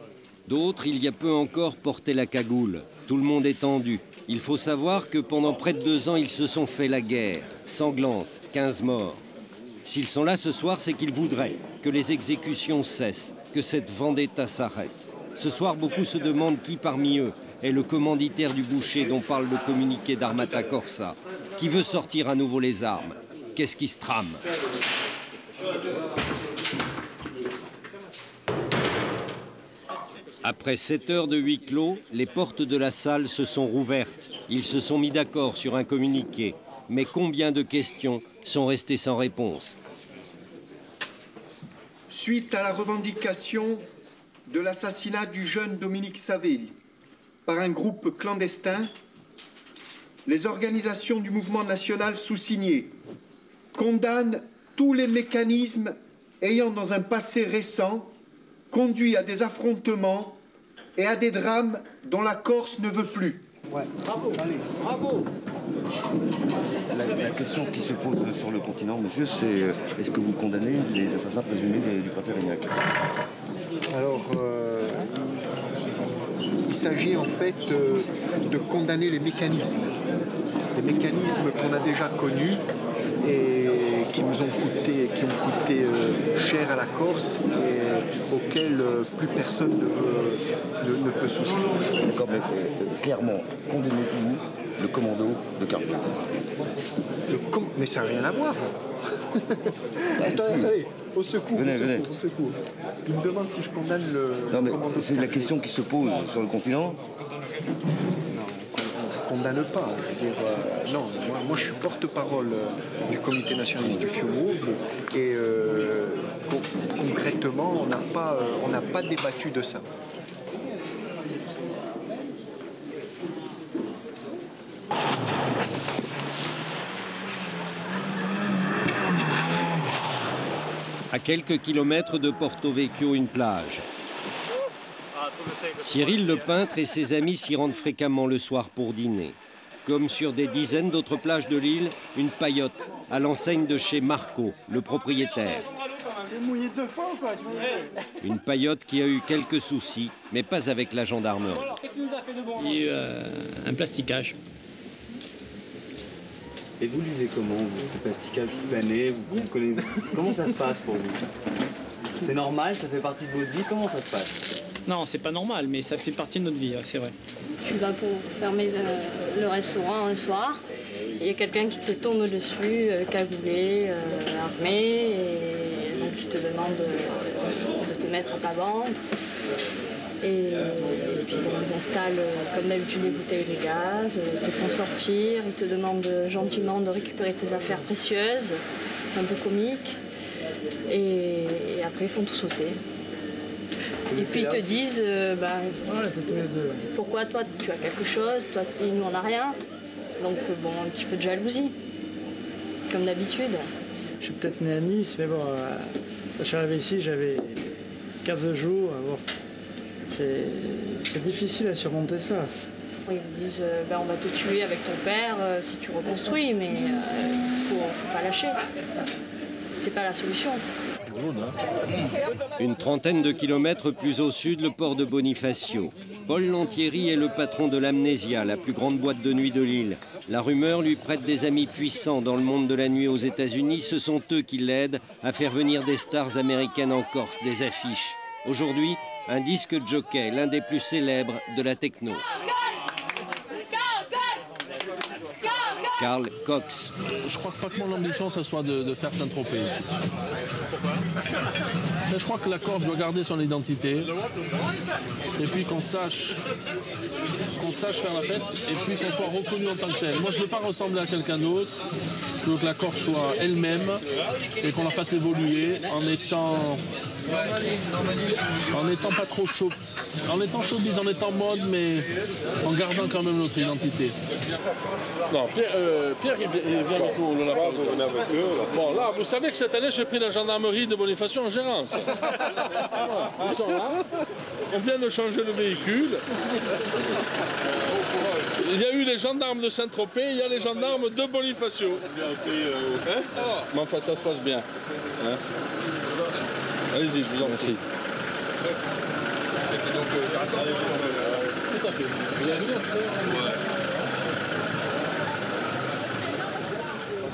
D'autres, il y a peu encore, portaient la cagoule. Tout le monde est tendu. Il faut savoir que pendant près de 2 ans, ils se sont fait la guerre, sanglante, 15 morts. S'ils sont là ce soir, c'est qu'ils voudraient que les exécutions cessent, que cette vendetta s'arrête. Ce soir, beaucoup se demandent qui parmi eux est le commanditaire du boucher dont parle le communiqué d'Armata Corsa. Qui veut sortir à nouveau les armes? Qu'est-ce qui se trame? Après 7 heures de huis clos, les portes de la salle se sont rouvertes. Ils se sont mis d'accord sur un communiqué. Mais combien de questions sont restées sans réponse? Suite à la revendication de l'assassinat du jeune Dominique Savelli par un groupe clandestin, les organisations du mouvement national sous-signé condamnent tous les mécanismes ayant dans un passé récent conduit à des affrontements et à des drames dont la Corse ne veut plus. Ouais. Bravo, allez, bravo. La question qui se pose sur le continent, monsieur, c'est est-ce que vous condamnez les assassins présumés du préfet Erignac? Alors, il s'agit en fait de condamner les mécanismes qu'on a déjà connus et qui nous ont coûté, cher à la Corse et auxquels plus personne ne peut souscrire. D'accord, mais clairement, condamnez-vous le commando de Carbier. Mais ça n'a rien à voir. Allez, au secours, venez. Au secours. Il me demande si je condamne le commando. C'est la question qui se pose sur le continent. Condamne pas. Je veux dire, non, moi je suis porte-parole du comité nationaliste du FUMO et concrètement on n'a pas débattu de ça. À quelques kilomètres de Porto Vecchio, une plage. Cyril le peintre et ses amis s'y rendent fréquemment le soir pour dîner. Comme sur des dizaines d'autres plages de l'île, une paillote à l'enseigne de chez Marco, le propriétaire. Une paillote qui a eu quelques soucis, mais pas avec la gendarmerie. Il y a eu un plasticage. Et vous vivez comment, vous, ce plasticage toute l'année? Comment ça se passe pour vous? C'est normal, ça fait partie de votre vie, comment ça se passe? Non, c'est pas normal, mais ça fait partie de notre vie, c'est vrai. Tu vas pour fermer le restaurant un soir, il y a quelqu'un qui te tombe dessus, cagoulé, armé, et donc il te demande de te mettre à plat ventre. Et puis bon, ils installent comme d'habitude des bouteilles de gaz, ils te font sortir, ils te demandent gentiment de récupérer tes affaires précieuses, c'est un peu comique. Et après ils font tout sauter. Et puis ils te disent, pourquoi toi tu as quelque chose, toi et nous on n'a rien. Donc bon, un petit peu de jalousie, comme d'habitude. Je suis peut-être né à Nice, mais bon, quand je suis arrivé ici, j'avais 15 jours. Bon, c'est difficile à surmonter ça. Ils me disent, on va te tuer avec ton père si tu reconstruis, mais faut pas lâcher. C'est pas la solution. Une trentaine de kilomètres plus au sud, le port de Bonifacio. Paul Lantieri est le patron de l'Amnesia, la plus grande boîte de nuit de l'île. La rumeur lui prête des amis puissants dans le monde de la nuit aux États-Unis. Ce sont eux qui l'aident à faire venir des stars américaines en Corse, des affiches. Aujourd'hui, un disque jockey, l'un des plus célèbres de la techno. Carl Cox. Je crois que mon ambition, ce soit de faire Saint-Tropez ici. Pourquoi? Je crois que la Corse doit garder son identité. Et puis qu'on sache faire la fête. Et puis qu'on soit reconnu en tant que tel. Moi, je ne veux pas ressembler à quelqu'un d'autre. Je veux que la Corse soit elle-même et qu'on la fasse évoluer en étant pas trop chaud. En étant showbiz, en étant mode, mais en gardant quand même notre identité. Non, Pierre il vient avec nous, on en a pas bon, là, vous savez que cette année, j'ai pris la gendarmerie de Bonifacio en gérance. Voilà, ils sont là. On vient de changer le véhicule. Il y a eu les gendarmes de Saint-Tropez, il y a les gendarmes de Bonifacio. Hein? Mais enfin, ça se passe bien. Hein? Allez-y, je vous en prie. C'était donc tout à fait.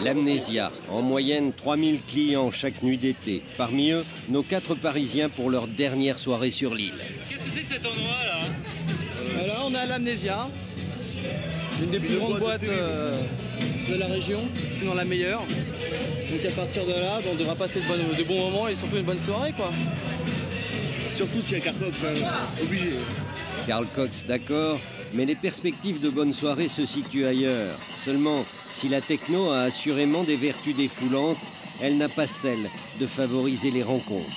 L'Amnesia, en moyenne 3000 clients chaque nuit d'été. Parmi eux, nos 4 Parisiens pour leur dernière soirée sur l'île. Qu'est-ce que c'est que cet endroit là? Là, on est à l'Amnesia, une des plus grandes boîtes de la région, sinon la meilleure. Donc à partir de là, on devra passer de bons moments et surtout une bonne soirée, quoi. Surtout s'il y a Carl Cox, obligé. Carl Cox, d'accord, mais les perspectives de bonne soirée se situent ailleurs. Seulement, si la techno a assurément des vertus défoulantes, elle n'a pas celle de favoriser les rencontres.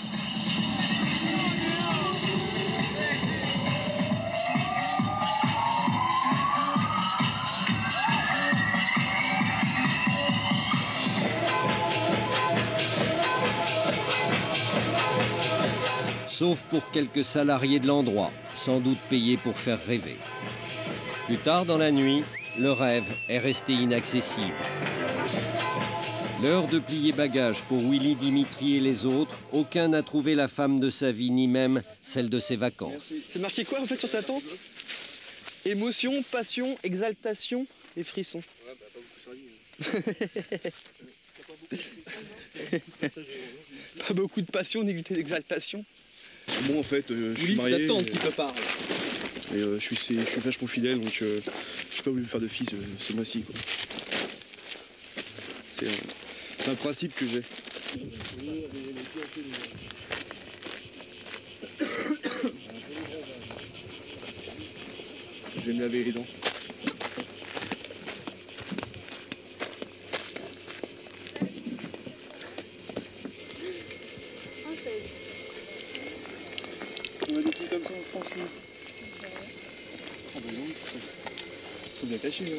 Sauf pour quelques salariés de l'endroit, sans doute payés pour faire rêver. Plus tard dans la nuit, le rêve est resté inaccessible. L'heure de plier bagages pour Willy, Dimitri et les autres, aucun n'a trouvé la femme de sa vie, ni même celle de ses vacances. C'est marqué quoi en fait sur ta tente? Émotion, passion, exaltation et frisson. Pas beaucoup de passion ni d'exaltation. Bon, en fait, je suis marié. C'est ta tante qui te parle. Et je suis vachement fidèle, donc je n'ai pas voulu faire de fille ce mois-ci. C'est un principe que j'ai. Je vais me laver les dents. On a des filles comme ça en France, nous. Ah bah non, ils sont bien cachés, là.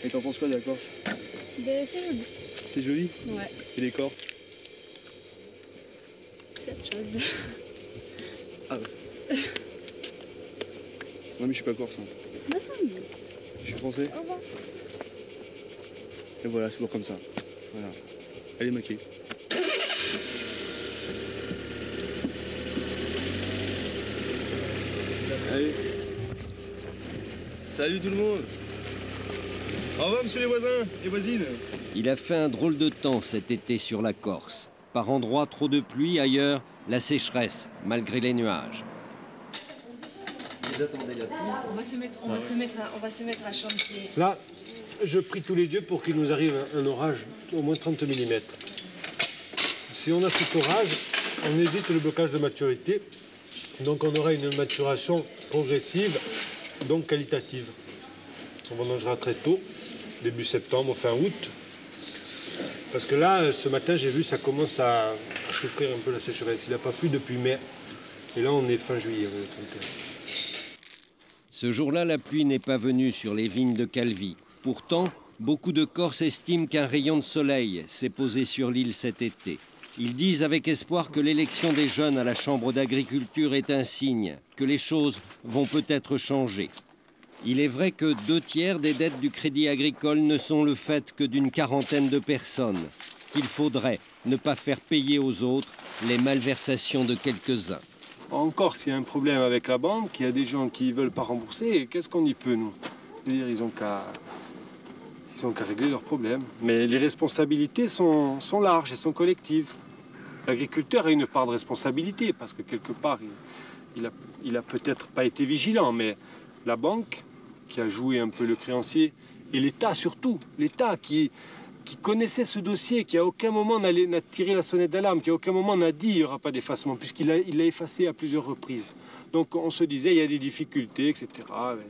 Et t'en penses quoi, d'accord? C'est terrible. C'est joli. Ouais. Et les corps? C'est autre chose. Ah ouais. Non mais je suis pas corse. Hein. Je suis français. Au revoir. Et voilà, c'est toujours comme ça. Voilà. Elle est maquée. Allez. Salut tout le monde. Au revoir monsieur les voisins et voisines. Il a fait un drôle de temps cet été sur la Corse. Par endroits, trop de pluie, ailleurs, la sécheresse, malgré les nuages. Vous attendez la pluie? On va se mettre à chantier. Là, je prie tous les dieux pour qu'il nous arrive un orage au moins 30 mm. Si on a cet orage, on évite le blocage de maturité. Donc on aura une maturation progressive, donc qualitative. On vendangera très tôt, début septembre, fin août. Parce que là, ce matin, j'ai vu, ça commence à souffrir un peu la sécheresse. Il n'a pas plu depuis mai. Et là, on est fin juillet. On est 31. Ce jour-là, la pluie n'est pas venue sur les vignes de Calvi. Pourtant, beaucoup de Corses estiment qu'un rayon de soleil s'est posé sur l'île cet été. Ils disent avec espoir que l'élection des jeunes à la Chambre d'agriculture est un signe, que les choses vont peut-être changer. Il est vrai que 2/3 des dettes du Crédit Agricole ne sont le fait que d'une quarantaine de personnes, qu'il faudrait ne pas faire payer aux autres les malversations de quelques-uns. En Corse, il y a un problème avec la banque, il y a des gens qui ne veulent pas rembourser, et qu'est-ce qu'on y peut, nous? C'est-à-dire, ils ont qu'à régler leurs problèmes. Mais les responsabilités sont larges et sont collectives. L'agriculteur a une part de responsabilité, parce que quelque part, il a peut-être pas été vigilant, mais la banque, qui a joué un peu le créancier, et l'État surtout, l'État qui connaissait ce dossier, qui à aucun moment n'a tiré la sonnette d'alarme, qui à aucun moment n'a dit qu'il n'y aura pas d'effacement, puisqu'il l'a effacé à plusieurs reprises. Donc on se disait, il y a des difficultés, etc.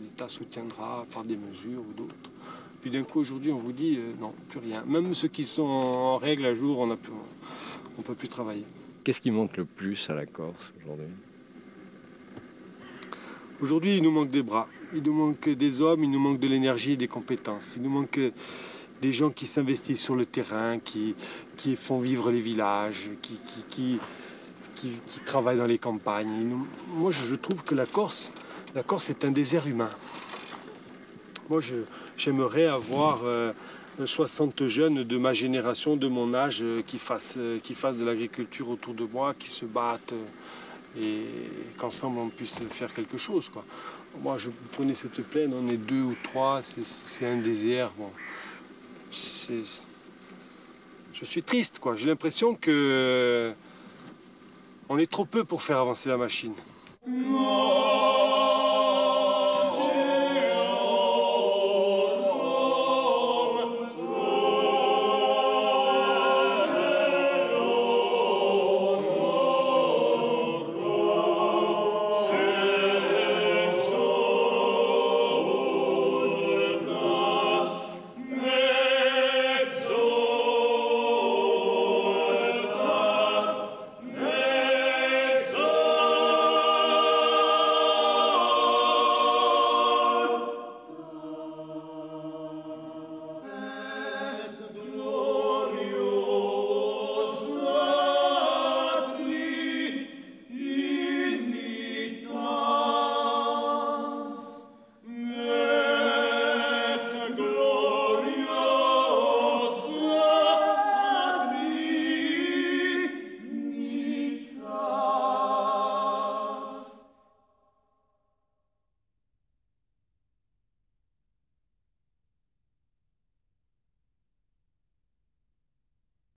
L'État soutiendra par des mesures ou d'autres. Puis d'un coup, aujourd'hui, on vous dit, non, plus rien. Même ceux qui sont en règle à jour, on ne peut plus travailler. Qu'est-ce qui manque le plus à la Corse aujourd'hui? Aujourd'hui, il nous manque des bras. Il nous manque des hommes, il nous manque de l'énergie et des compétences. Il nous manque des gens qui s'investissent sur le terrain, qui font vivre les villages, qui travaillent dans les campagnes. Moi, je trouve que la Corse est un désert humain. Moi, j'aimerais avoir 60 jeunes de ma génération, de mon âge, qui fassent de l'agriculture autour de moi, qui se battent et qu'ensemble on puisse faire quelque chose, quoi. Moi, je prenais cette plaine, on est 2 ou 3, c'est un désert. Bon. Je suis triste, quoi. J'ai l'impression que on est trop peu pour faire avancer la machine.